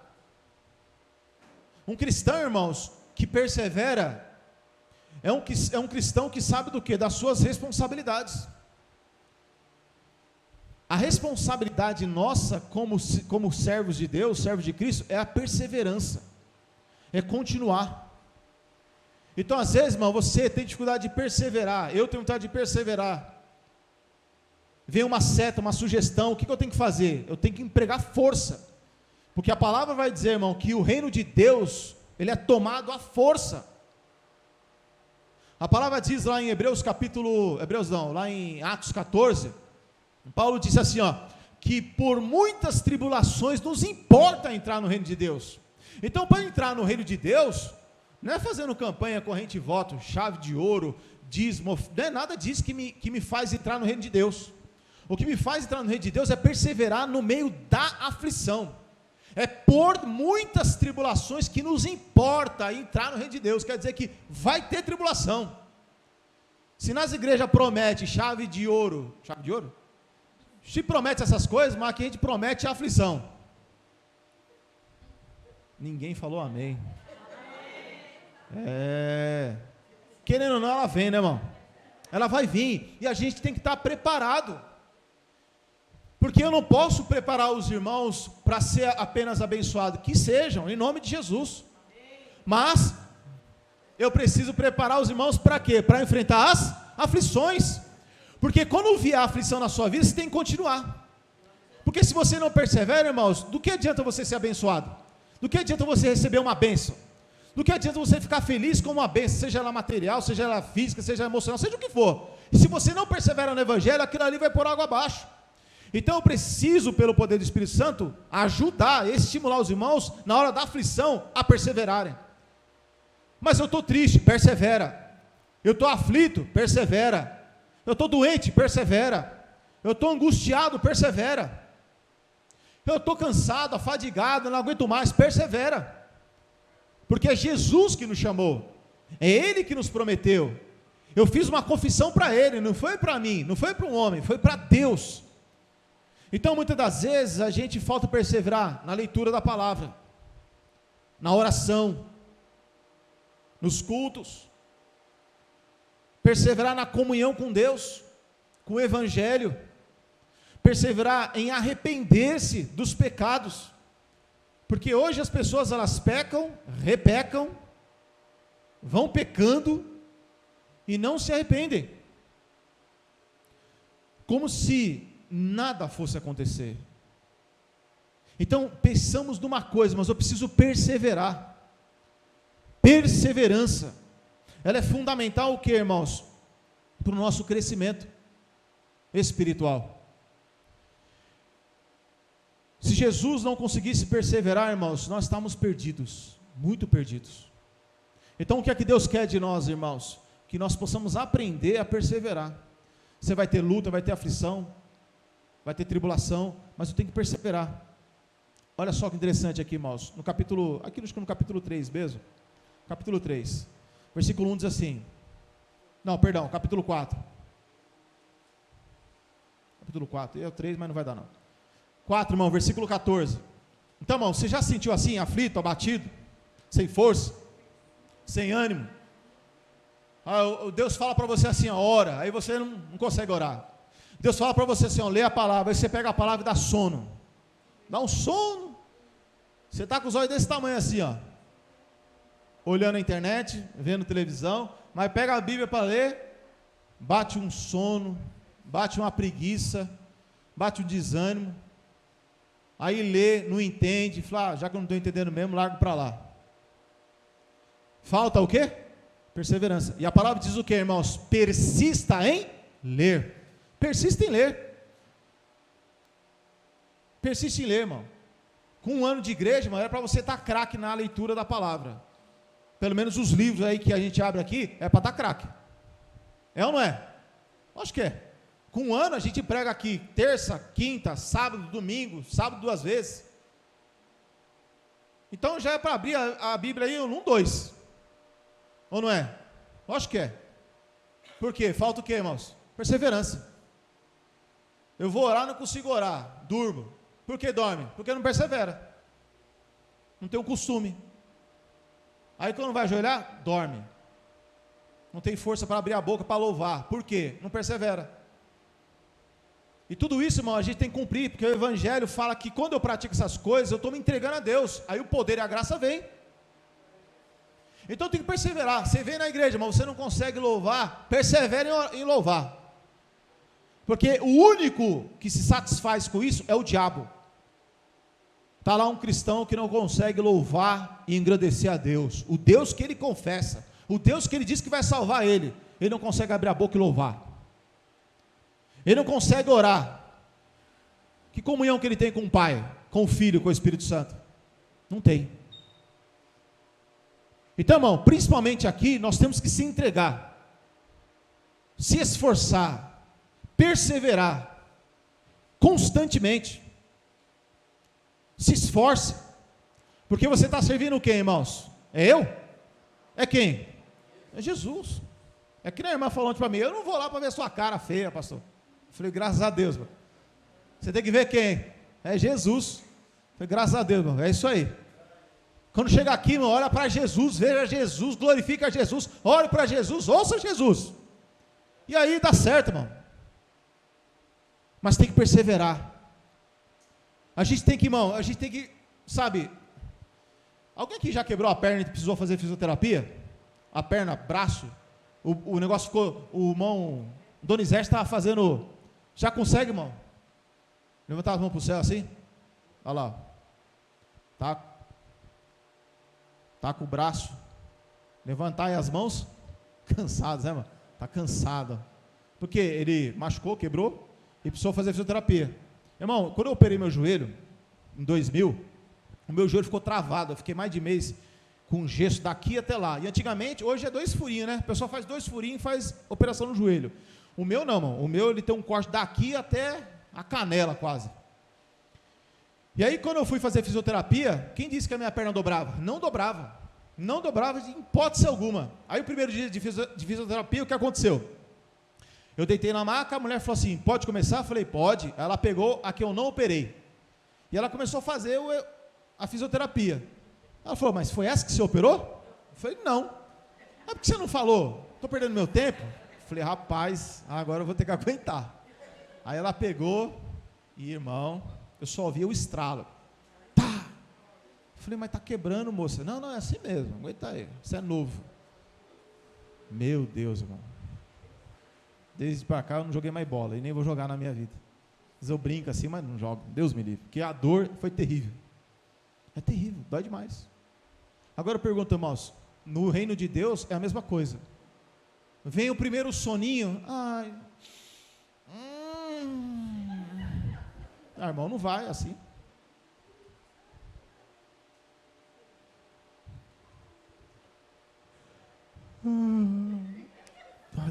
Um cristão, irmãos, que persevera, é um cristão que sabe do quê? Das suas responsabilidades. A responsabilidade nossa como servos de Deus, servos de Cristo, é a perseverança, é continuar. Então, às vezes, irmão, você tem dificuldade de perseverar, eu tenho dificuldade de perseverar. Vem uma seta, uma sugestão, o que eu tenho que fazer? Eu tenho que empregar força, porque a palavra vai dizer, irmão, que o reino de Deus, ele é tomado à força. A palavra diz lá em lá em Atos 14, Paulo disse assim, que por muitas tribulações nos importa entrar no reino de Deus. Então, para entrar no reino de Deus, não é fazendo campanha, corrente e voto, chave de ouro, dízimo, não é nada disso que me faz entrar no reino de Deus. O que me faz entrar no reino de Deus é perseverar no meio da aflição. É por muitas tribulações que nos importa entrar no reino de Deus. Quer dizer que vai ter tribulação. Se nas igrejas promete chave de ouro, se promete essas coisas, mas aqui a gente promete a aflição. Ninguém falou amém. Querendo ou não, ela vem, né, irmão? Ela vai vir, e a gente tem que estar preparado. Porque eu não posso preparar os irmãos para ser apenas abençoados, que sejam, em nome de Jesus. Mas eu preciso preparar os irmãos para quê? Para enfrentar as aflições. Porque quando vier a aflição na sua vida, você tem que continuar. Porque se você não persevera, irmãos, do que adianta você ser abençoado? Do que adianta você receber uma bênção? Do que adianta você ficar feliz com uma bênção, seja ela material, seja ela física, seja ela emocional, seja o que for. E se você não persevera no evangelho, aquilo ali vai por água abaixo. Então eu preciso, pelo poder do Espírito Santo, ajudar, estimular os irmãos, na hora da aflição, a perseverarem. Mas eu estou triste, persevera. Eu estou aflito, persevera. Eu estou doente, persevera. Eu estou angustiado, persevera. Eu estou cansado, afadigado, não aguento mais, persevera. Porque é Jesus que nos chamou, é Ele que nos prometeu. Eu fiz uma confissão para Ele, não foi para mim, não foi para um homem, foi para Deus. Então, muitas das vezes, a gente falta perseverar na leitura da palavra, na oração, nos cultos, perseverar na comunhão com Deus, com o Evangelho, perseverar em arrepender-se dos pecados, porque hoje as pessoas, elas pecam, repecam, vão pecando, e não se arrependem, como se nada fosse acontecer. Então, pensamos numa coisa, mas eu preciso perseverar. Perseverança, ela é fundamental o que, irmãos? Para o nosso crescimento espiritual. Se Jesus não conseguisse perseverar, irmãos, nós estamos perdidos, muito perdidos. Então, o que é que Deus quer de nós, irmãos? Que nós possamos aprender a perseverar. Você vai ter luta, vai ter aflição, vai ter tribulação, mas eu tenho que perseverar. Olha só que interessante aqui, irmãos, no capítulo 3 mesmo, capítulo 3, versículo 1 diz assim, capítulo 4, é o 3, mas não vai dar não, 4, irmão, versículo 14, então, irmão, você já se sentiu assim, aflito, abatido, sem força, sem ânimo? Deus fala para você assim, ora, aí você não consegue orar. Deus fala para você assim, lê a palavra, aí você pega a palavra e dá sono. Dá um sono. Você está com os olhos desse tamanho assim, olhando a internet, vendo televisão, mas pega a Bíblia para ler, bate um sono, bate uma preguiça, bate um desânimo, aí lê, não entende, fala, já que eu não estou entendendo mesmo, largo para lá. Falta o quê? Perseverança. E a palavra diz o que, irmãos? Persista em ler. Persista em ler. Persiste em ler, irmão. Com um ano de igreja, irmão, era para você estar craque na leitura da palavra. Pelo menos os livros aí que a gente abre aqui, é para estar craque. É ou não é? Acho que é. Com um ano a gente prega aqui, terça, quinta, sábado, domingo, sábado 2 vezes. Então já é para abrir a Bíblia aí, 1, 2. Ou não é? Acho que é. Por quê? Falta o quê, irmãos? Perseverança. Eu vou orar, não consigo orar, durmo. Por que dorme? Porque não persevera. Não tem o costume. Aí quando vai ajoelhar, dorme. Não tem força para abrir a boca para louvar. Por quê? Não persevera. E tudo isso, irmão, a gente tem que cumprir, porque o Evangelho fala que quando eu pratico essas coisas, eu estou me entregando a Deus. Aí o poder e a graça vem. Então tem que perseverar. Você vem na igreja, mas você não consegue louvar, persevere em louvar. Porque o único que se satisfaz com isso é o diabo. Está lá um cristão que não consegue louvar e engrandecer a Deus. O Deus que ele confessa. O Deus que ele diz que vai salvar ele. Ele não consegue abrir a boca e louvar. Ele não consegue orar. Que comunhão que ele tem com o Pai, com o Filho, com o Espírito Santo? Não tem. Então, irmão, principalmente aqui, nós temos que se entregar, se esforçar, perseverar, constantemente. Se esforce, porque você está servindo quem, irmãos? É eu? É quem? É Jesus. É que nem a irmã falou para mim, eu não vou lá para ver sua cara feia, pastor. Eu falei, graças a Deus, mano. Você tem que ver quem? É Jesus. Eu falei, graças a Deus, mano. É isso aí. Quando chega aqui, mano, olha para Jesus, veja Jesus, glorifica Jesus, olhe para Jesus, ouça Jesus. E aí dá certo, irmão. Mas tem que perseverar. A gente tem que, irmão, sabe, alguém aqui já quebrou a perna e precisou fazer fisioterapia? A perna, braço, o negócio ficou, o irmão Donizete estava fazendo, já consegue, irmão? Levantar as mãos para o céu assim, olha lá, tá com o braço, levantar aí as mãos, cansados, né, mano? Tá cansado, porque ele machucou, quebrou, e precisou fazer fisioterapia. Irmão, quando eu operei meu joelho, em 2000, o meu joelho ficou travado, eu fiquei mais de mês com gesso daqui até lá, e antigamente, hoje é 2 furinhos, né, o pessoal faz 2 furinhos e faz operação no joelho. O meu não, irmão, o meu ele tem um corte daqui até a canela quase. E aí quando eu fui fazer fisioterapia, quem disse que a minha perna dobrava? Não dobrava, em hipótese alguma. Aí o primeiro dia de fisioterapia, o que aconteceu? Eu deitei na maca, a mulher falou assim, pode começar? Eu falei, pode. Ela pegou a que eu não operei. E ela começou a fazer a fisioterapia. Ela falou, mas foi essa que você operou? Eu falei, não. Por que você não falou? Estou perdendo meu tempo? Eu falei, rapaz, agora eu vou ter que aguentar. Aí ela pegou, e irmão, eu só ouvi o estralo. Tá! Eu falei, mas está quebrando, moça. Não, é assim mesmo, aguenta aí, isso é novo. Meu Deus, irmão. Desde para cá eu não joguei mais bola, e nem vou jogar na minha vida. Às vezes eu brinco assim, mas não jogo, Deus me livre, porque a dor foi terrível. É terrível, dói demais. Agora eu pergunto, irmãos, no reino de Deus é a mesma coisa. Vem o primeiro soninho, irmão, não vai assim.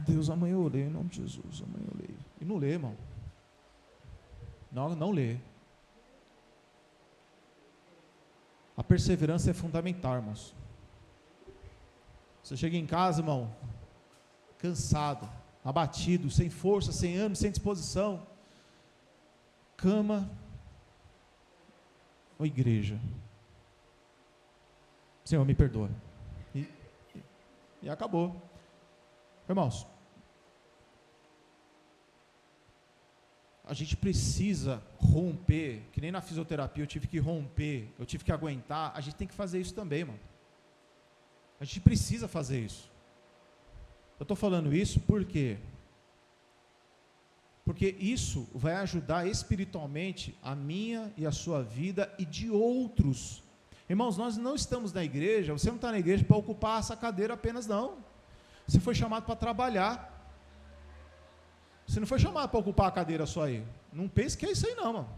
Deus, amanhã eu leio, em nome de Jesus, amanhã eu leio. E não lê, irmão. Não lê. A perseverança é fundamental, irmãos. Você chega em casa, irmão, cansado, abatido, sem força, sem ânimo, sem disposição. Cama ou igreja. Senhor, me perdoa. E acabou. Irmãos, a gente precisa romper, que nem na fisioterapia eu tive que romper, eu tive que aguentar, a gente tem que fazer isso também, irmão. A gente precisa fazer isso. Eu estou falando isso porque isso vai ajudar espiritualmente a minha e a sua vida e de outros. Irmãos, nós não estamos na igreja, você não está na igreja para ocupar essa cadeira apenas não. Você foi chamado para trabalhar. Você não foi chamado para ocupar a cadeira só aí. Não pense que é isso aí não, mano.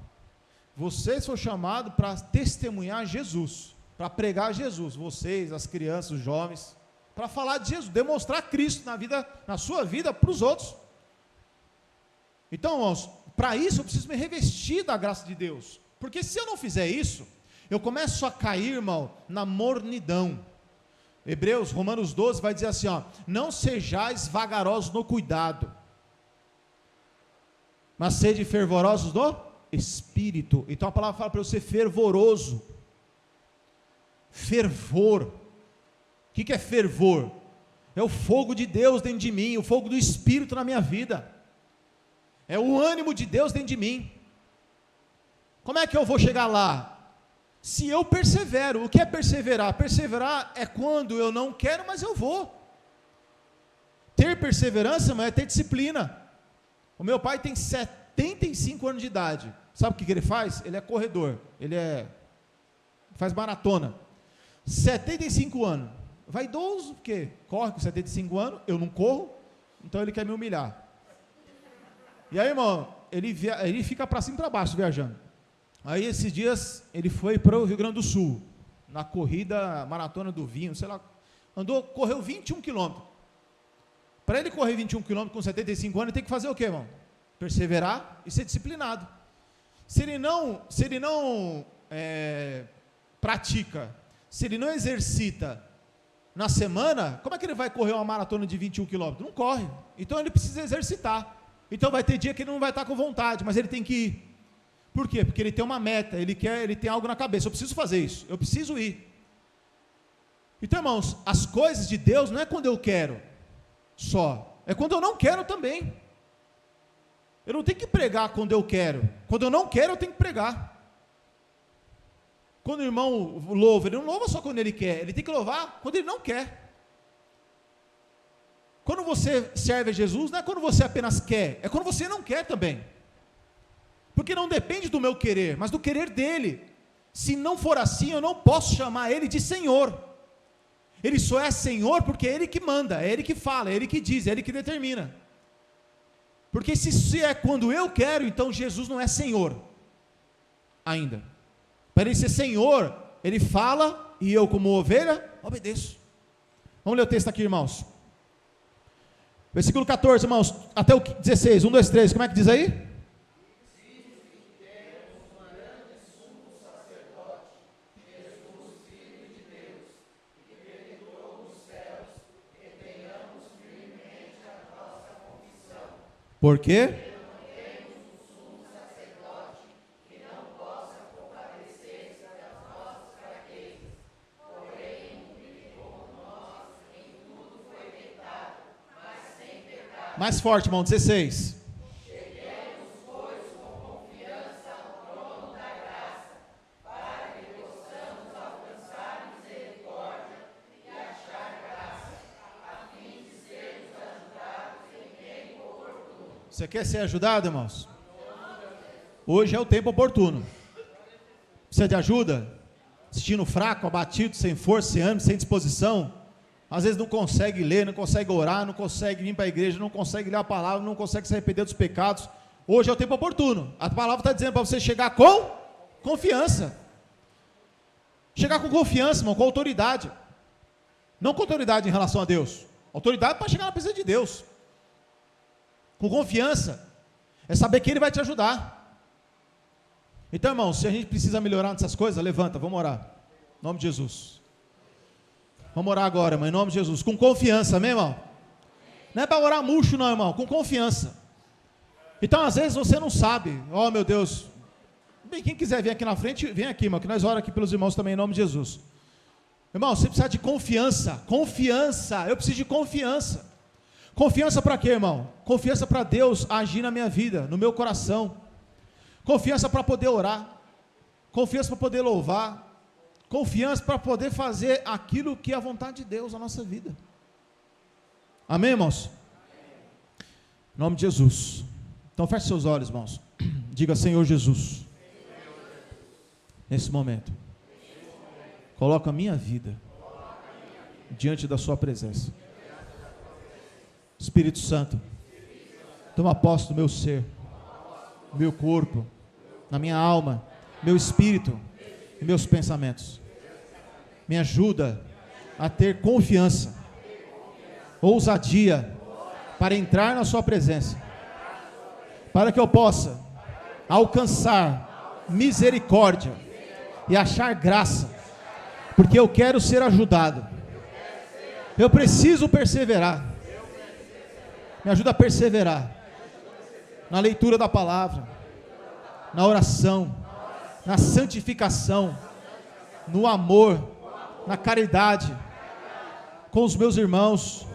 Vocês foram chamados para testemunhar Jesus, para pregar Jesus. Vocês, as crianças, os jovens, para falar de Jesus, demonstrar Cristo na sua vida para os outros. Então, irmãos, para isso eu preciso me revestir da graça de Deus. Porque se eu não fizer isso, eu começo a cair, irmão, na mornidão. Romanos 12 vai dizer assim, ó: não sejais vagarosos no cuidado, mas sede fervorosos no Espírito. Então a palavra fala para eu ser fervoroso. Fervor. O que é fervor? É o fogo de Deus dentro de mim, o fogo do Espírito na minha vida. É o ânimo de Deus dentro de mim. Como é que eu vou chegar lá? Se eu persevero. O que é perseverar? Perseverar é quando eu não quero, mas eu vou. Ter perseverança, mas é ter disciplina. O meu pai tem 75 anos de idade. Sabe o que ele faz? Ele é corredor. Faz maratona. 75 anos. Vaidoso, porque corre com 75 anos, eu não corro, então ele quer me humilhar. E aí, irmão, ele fica para cima e para baixo viajando. Aí esses dias ele foi para o Rio Grande do Sul, na corrida maratona do vinho, sei lá, correu 21 quilômetros. Para ele correr 21 quilômetros com 75 anos, ele tem que fazer o quê, irmão? Perseverar e ser disciplinado. Se ele não pratica, se ele não exercita na semana, como é que ele vai correr uma maratona de 21 quilômetros? Não corre. Então ele precisa exercitar. Então vai ter dia que ele não vai estar com vontade, mas ele tem que ir. Por quê? Porque ele tem uma meta, ele tem algo na cabeça. Eu preciso fazer isso, eu preciso ir. Então, irmãos, as coisas de Deus não é quando eu quero só, é quando eu não quero também. Eu não tenho que pregar quando eu quero. Quando eu não quero, eu tenho que pregar. Quando o irmão louva, ele não louva só quando ele quer, ele tem que louvar quando ele não quer. Quando você serve a Jesus, não é quando você apenas quer, é quando você não quer também. Porque não depende do meu querer, mas do querer dele. Se não for assim, eu não posso chamar ele de Senhor. Ele só é Senhor porque é ele que manda, é ele que fala, é ele que diz, é ele que determina. Porque se é quando eu quero, então Jesus não é Senhor ainda. Para ele ser Senhor, ele fala e eu, como ovelha, obedeço. Vamos ler o texto aqui, irmãos. Versículo 14, irmãos, até o 16, 1, 2, 3, como é que diz aí? Por quê? Mais forte, irmão, 16. Cheguemos, pois, com confiança ao trono da graça, para que possamos alcançar misericórdia e achar graça, a fim de sermos ajudados em tempo oportuno. Você quer ser ajudado, irmãos? Hoje é o tempo oportuno. Precisa de ajuda? Sentindo fraco, abatido, sem força, sem ânimo, sem disposição? Às vezes não consegue ler, não consegue orar, não consegue vir para a igreja, não consegue ler a palavra, não consegue se arrepender dos pecados. Hoje é o tempo oportuno. A palavra está dizendo para você chegar com confiança. Chegar com confiança, irmão, com autoridade. Não com autoridade em relação a Deus. Autoridade para chegar na presença de Deus. Com confiança. É saber que Ele vai te ajudar. Então, irmão, se a gente precisa melhorar nessas coisas, levanta, vamos orar. Em nome de Jesus. Vamos orar agora, irmão, em nome de Jesus, com confiança, amém, irmão? Não é para orar murcho não, irmão, com confiança. Então, às vezes você não sabe, oh meu Deus, bem, quem quiser vir aqui na frente, vem aqui, irmão, que nós oramos aqui pelos irmãos também, em nome de Jesus. Irmão, você precisa de confiança, eu preciso de confiança. Confiança para quê, irmão? Confiança para Deus agir na minha vida, no meu coração. Confiança para poder orar, confiança para poder louvar, confiança para poder fazer aquilo que é a vontade de Deus na nossa vida. Amém, irmãos? Em nome de Jesus. Então feche seus olhos, irmãos. Diga: Senhor Jesus, nesse momento, coloca a minha vida diante da sua presença. Espírito Santo, toma posse do meu ser, do meu corpo, na minha alma, meu espírito e meus pensamentos. Me ajuda a ter confiança, ousadia, para entrar na sua presença, para que eu possa alcançar misericórdia e achar graça, porque eu quero ser ajudado. Eu preciso perseverar. Me ajuda a perseverar na leitura da palavra, na oração, na santificação, no amor, na caridade com os meus irmãos.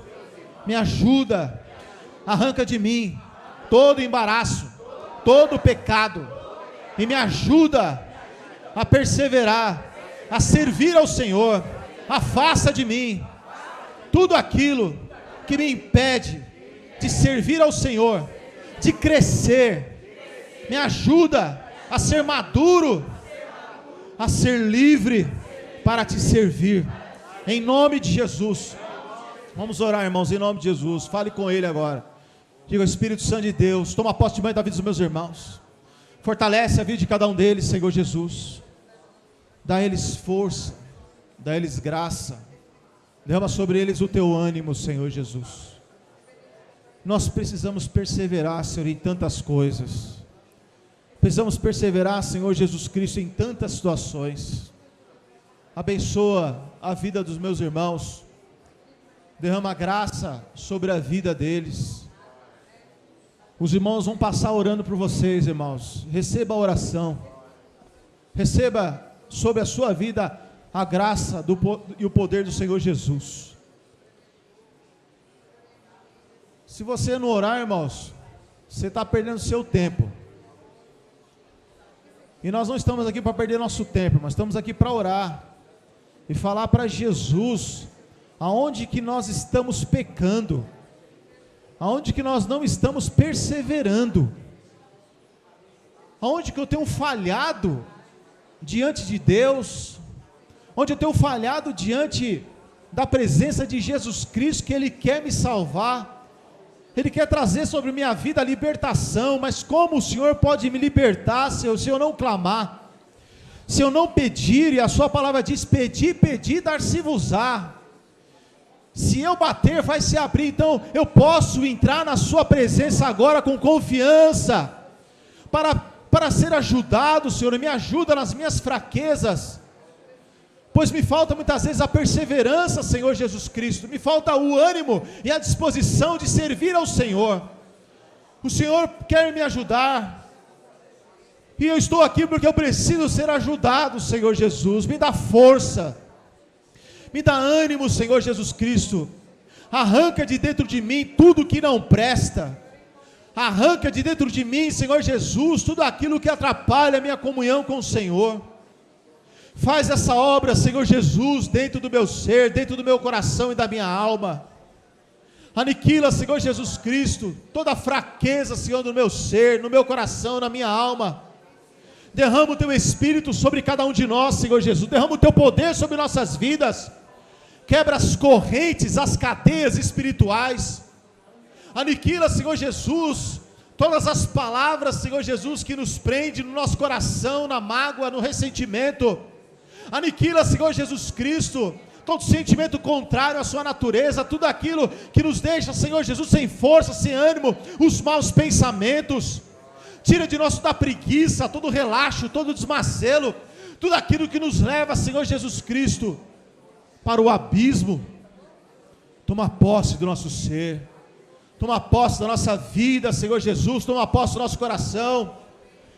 Me ajuda, arranca de mim todo embaraço, todo pecado, e me ajuda a perseverar, a servir ao Senhor. Afasta de mim tudo aquilo que me impede de servir ao Senhor, de crescer. Me ajuda a ser maduro, a ser livre para te servir, em nome de Jesus. Vamos orar, irmãos, em nome de Jesus. Fale com Ele agora. Diga: Espírito Santo de Deus, toma posse de mãe da vida dos meus irmãos, fortalece a vida de cada um deles, Senhor Jesus. Dá a eles força, dá a eles graça, derrama sobre eles o teu ânimo, Senhor Jesus. Nós precisamos perseverar, Senhor, em tantas coisas. Precisamos perseverar, Senhor Jesus Cristo, em tantas situações. Abençoa a vida dos meus irmãos, derrama graça sobre a vida deles. Os irmãos vão passar orando por vocês, irmãos. Receba a oração, receba sobre a sua vida a graça e o poder do Senhor Jesus. Se você não orar, irmãos, você está perdendo seu tempo. E nós não estamos aqui para perder nosso tempo, mas estamos aqui para orar e falar para Jesus aonde que nós estamos pecando, aonde que nós não estamos perseverando, aonde que eu tenho falhado diante de Deus, onde eu tenho falhado diante da presença de Jesus Cristo, que Ele quer me salvar, Ele quer trazer sobre minha vida a libertação. Mas como o Senhor pode me libertar se eu não clamar, se eu não pedir? E a sua palavra diz: pedi, pedi, dar-se-vos-á. Se eu bater, vai se abrir. Então eu posso entrar na sua presença agora com confiança, para ser ajudado, Senhor. Me ajuda nas minhas fraquezas, pois me falta muitas vezes a perseverança, Senhor Jesus Cristo. Me falta o ânimo e a disposição de servir ao Senhor. O Senhor quer me ajudar, e eu estou aqui porque eu preciso ser ajudado, Senhor Jesus. Me dá força, me dá ânimo, Senhor Jesus Cristo. Arranca de dentro de mim tudo que não presta. Arranca de dentro de mim, Senhor Jesus, tudo aquilo que atrapalha a minha comunhão com o Senhor. Faz essa obra, Senhor Jesus, dentro do meu ser, dentro do meu coração e da minha alma. Aniquila, Senhor Jesus Cristo, toda a fraqueza, Senhor, no meu ser, no meu coração, na minha alma. Derrama o teu Espírito sobre cada um de nós, Senhor Jesus. Derrama o teu poder sobre nossas vidas. Quebra as correntes, as cadeias espirituais. Aniquila, Senhor Jesus, todas as palavras, Senhor Jesus, que nos prende no nosso coração, na mágoa, no ressentimento. Aniquila, Senhor Jesus Cristo, todo sentimento contrário à sua natureza, tudo aquilo que nos deixa, Senhor Jesus, sem força, sem ânimo, os maus pensamentos. Tira de nós toda a preguiça, todo o relaxo, todo o desmacelo, tudo aquilo que nos leva, Senhor Jesus Cristo, para o abismo. Toma posse do nosso ser, toma posse da nossa vida, Senhor Jesus. Toma posse do nosso coração.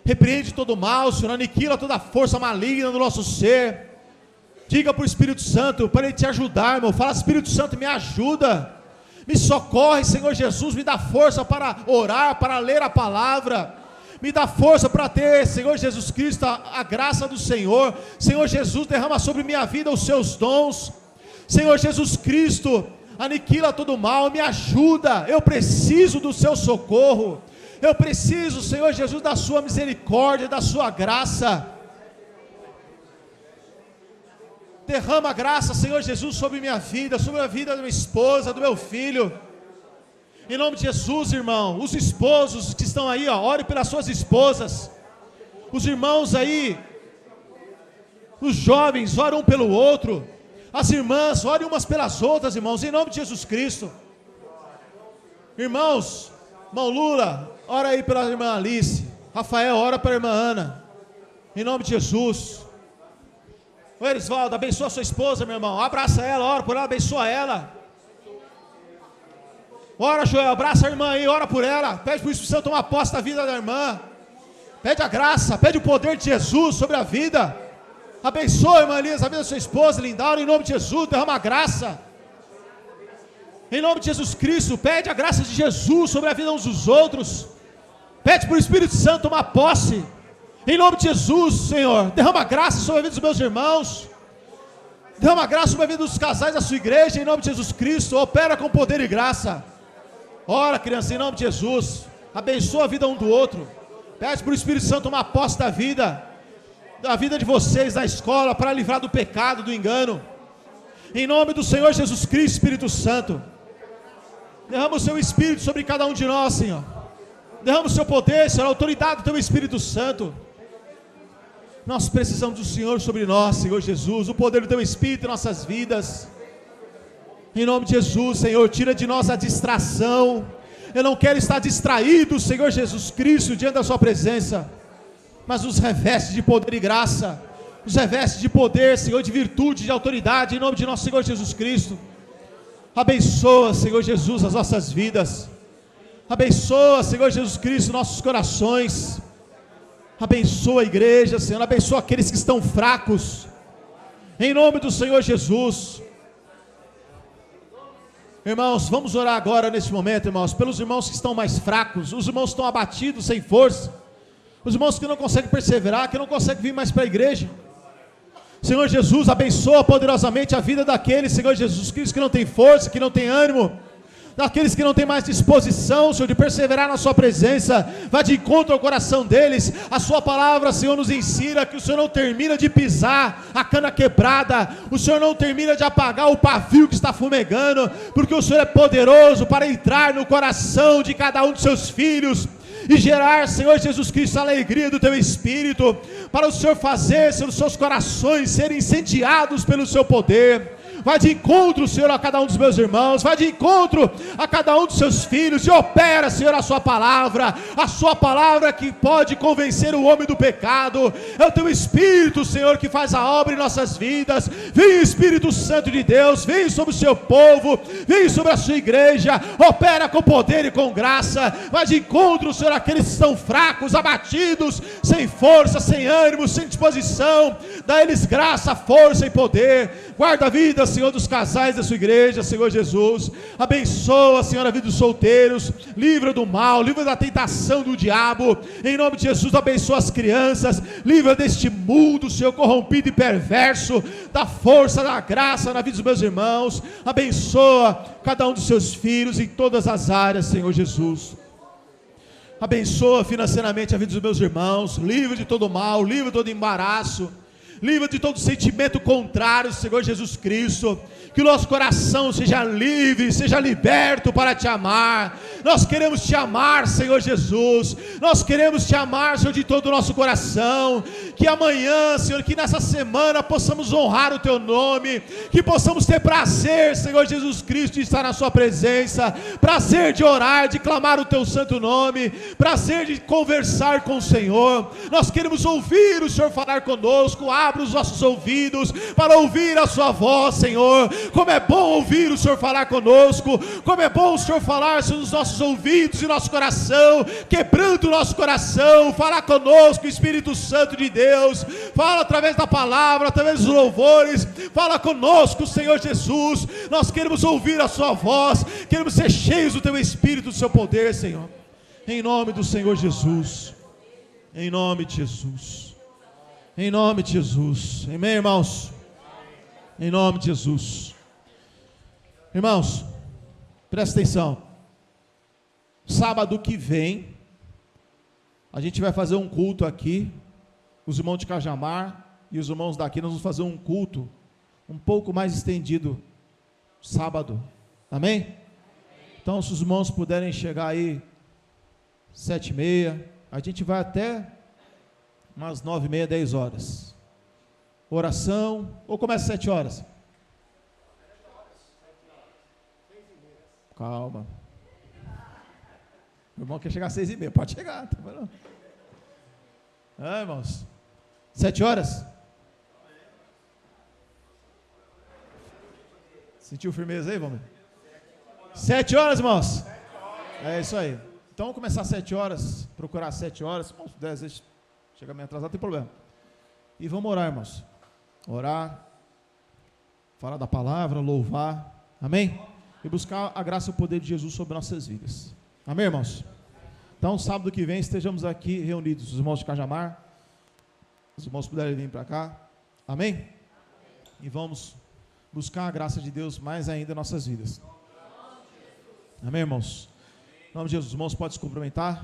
Repreende todo o mal, Senhor. Aniquila toda a força maligna do nosso ser. Diga para o Espírito Santo, para Ele te ajudar, irmão. Fala: Espírito Santo, me ajuda, me socorre, Senhor Jesus. Me dá força para orar, para ler a palavra. Me dá força para ter, Senhor Jesus Cristo, a graça do Senhor. Senhor Jesus, derrama sobre minha vida os seus dons. Senhor Jesus Cristo, aniquila todo o mal, me ajuda. Eu preciso do seu socorro. Eu preciso, Senhor Jesus, da sua misericórdia, da sua graça. Derrama graça, Senhor Jesus, sobre minha vida, sobre a vida da minha esposa, do meu filho. Em nome de Jesus, irmão, os esposos que estão aí, ore pelas suas esposas. Os irmãos aí, os jovens, orem um pelo outro. As irmãs, orem umas pelas outras, irmãos, em nome de Jesus Cristo. Irmãos, irmão Lula, ora aí pela irmã Alice. Rafael, ora pela irmã Ana. Em nome de Jesus. Ô Erisvaldo, abençoa a sua esposa, meu irmão. Abraça ela, ora por ela, abençoa ela. Ora, Joel, abraça a irmã aí, ora por ela. Pede para o Espírito Santo tomar posse da vida da irmã. Pede a graça, pede o poder de Jesus sobre a vida. Abençoa, irmã Elisa, a vida da sua esposa, Lindaura, em nome de Jesus, derrama a graça. Em nome de Jesus Cristo, pede a graça de Jesus sobre a vida uns dos outros. Pede para o Espírito Santo tomar posse. Em nome de Jesus, Senhor, derrama graça sobre a vida dos meus irmãos. Derrama graça sobre a vida dos casais da sua igreja, em nome de Jesus Cristo. Opera com poder e graça. Ora, criança, em nome de Jesus. Abençoa a vida um do outro. Pede para o Espírito Santo tomar posse da vida de vocês na escola, para livrar do pecado, do engano. Em nome do Senhor Jesus Cristo, Espírito Santo. Derrama o seu Espírito sobre cada um de nós, Senhor. Derrama o seu poder, Senhor, a autoridade do teu Espírito Santo. Nós precisamos do Senhor sobre nós, Senhor Jesus, o poder do teu Espírito em nossas vidas. Em nome de Jesus, Senhor, tira de nós a distração. Eu não quero estar distraído, Senhor Jesus Cristo, diante da sua presença, mas nos reveste de poder e graça, nos reveste de poder, Senhor, de virtude, de autoridade, em nome de nosso Senhor Jesus Cristo. Abençoa, Senhor Jesus, as nossas vidas. Abençoa, Senhor Jesus Cristo, nossos corações. Abençoa a igreja, Senhor, abençoa aqueles que estão fracos, em nome do Senhor Jesus. Irmãos, vamos orar agora nesse momento, irmãos, pelos irmãos que estão mais fracos, os irmãos que estão abatidos, sem força, os irmãos que não conseguem perseverar, que não conseguem vir mais para a igreja. Senhor Jesus, abençoa poderosamente a vida daqueles, Senhor Jesus Cristo, que não tem força, que não tem ânimo, daqueles que não têm mais disposição, Senhor, de perseverar na sua presença. Vá de encontro ao coração deles. A sua palavra, Senhor, nos ensina que o Senhor não termina de pisar a cana quebrada, o Senhor não termina de apagar o pavio que está fumegando, porque o Senhor é poderoso para entrar no coração de cada um dos seus filhos e gerar, Senhor Jesus Cristo, a alegria do teu Espírito, para o Senhor fazer, Senhor, os seus corações serem incendiados pelo seu poder. Vai de encontro, Senhor, a cada um dos meus irmãos, vai de encontro a cada um dos seus filhos, e opera, Senhor, a sua palavra que pode convencer o homem do pecado. É o teu Espírito, Senhor, que faz a obra em nossas vidas. Vem, Espírito Santo de Deus, vem sobre o seu povo, vem sobre a sua igreja, opera com poder e com graça. Vai de encontro, Senhor, aqueles que estão fracos, abatidos, sem força, sem ânimo, sem disposição. Dá-lhes graça, força e poder. Guarda a vida, Senhor, dos casais da sua igreja, Senhor Jesus. Abençoa, Senhor, a vida dos solteiros. Livra do mal, livra da tentação do diabo. Em nome de Jesus, abençoa as crianças. Livra deste mundo, Senhor, corrompido e perverso. Dá força, dá graça na vida dos meus irmãos. Abençoa cada um dos seus filhos em todas as áreas, Senhor Jesus. Abençoa financeiramente a vida dos meus irmãos. Livra de todo mal, livra de todo embaraço. Livra de todo sentimento contrário, Senhor Jesus Cristo. Que o nosso coração seja livre, seja liberto para te amar. Nós queremos te amar, Senhor Jesus. Nós queremos te amar, Senhor, de todo o nosso coração. Que amanhã, Senhor, que nessa semana possamos honrar o teu nome. Que possamos ter prazer, Senhor Jesus Cristo, de estar na sua presença. Prazer de orar, de clamar o teu santo nome. Prazer de conversar com o Senhor. Nós queremos ouvir o Senhor falar conosco. Abra os nossos ouvidos para ouvir a sua voz, Senhor. Como é bom ouvir o Senhor falar conosco. Como é bom o Senhor falar nos nossos ouvidos e nosso coração, quebrando o nosso coração. Falar conosco, Espírito Santo de Deus. Fala através da palavra, através dos louvores. Fala conosco, Senhor Jesus. Nós queremos ouvir a sua voz. Queremos ser cheios do teu Espírito, do seu poder, Senhor. Em nome do Senhor Jesus. Em nome de Jesus. Em nome de Jesus. Amém, irmãos? Em nome de Jesus. Irmãos, presta atenção. Sábado que vem, a gente vai fazer um culto aqui. Os irmãos de Cajamar e os irmãos daqui, nós vamos fazer um culto um pouco mais estendido. Sábado. Amém? Então, se os irmãos puderem chegar aí 7h30, a gente vai até umas 9h30, 10 horas. Oração, ou começa às 7 horas? Calma. O irmão quer chegar às 6h30, pode chegar, tá bom? Irmãos, 7 horas? Sentiu firmeza aí, vamos ver? 7 horas, irmãos? É isso aí. Então vamos começar às 7 horas, procurar às 7 horas, se puder, às vezes chega meio atrasado, não tem problema. E vamos orar, irmãos. Orar, falar da palavra, louvar, amém? E buscar a graça e o poder de Jesus sobre nossas vidas. Amém, irmãos? Então, sábado que vem, estejamos aqui reunidos, os irmãos de Cajamar, os irmãos puderem vir para cá, amém? E vamos buscar a graça de Deus mais ainda em nossas vidas. Amém, irmãos? Em nome de Jesus, os irmãos podem se cumprimentar.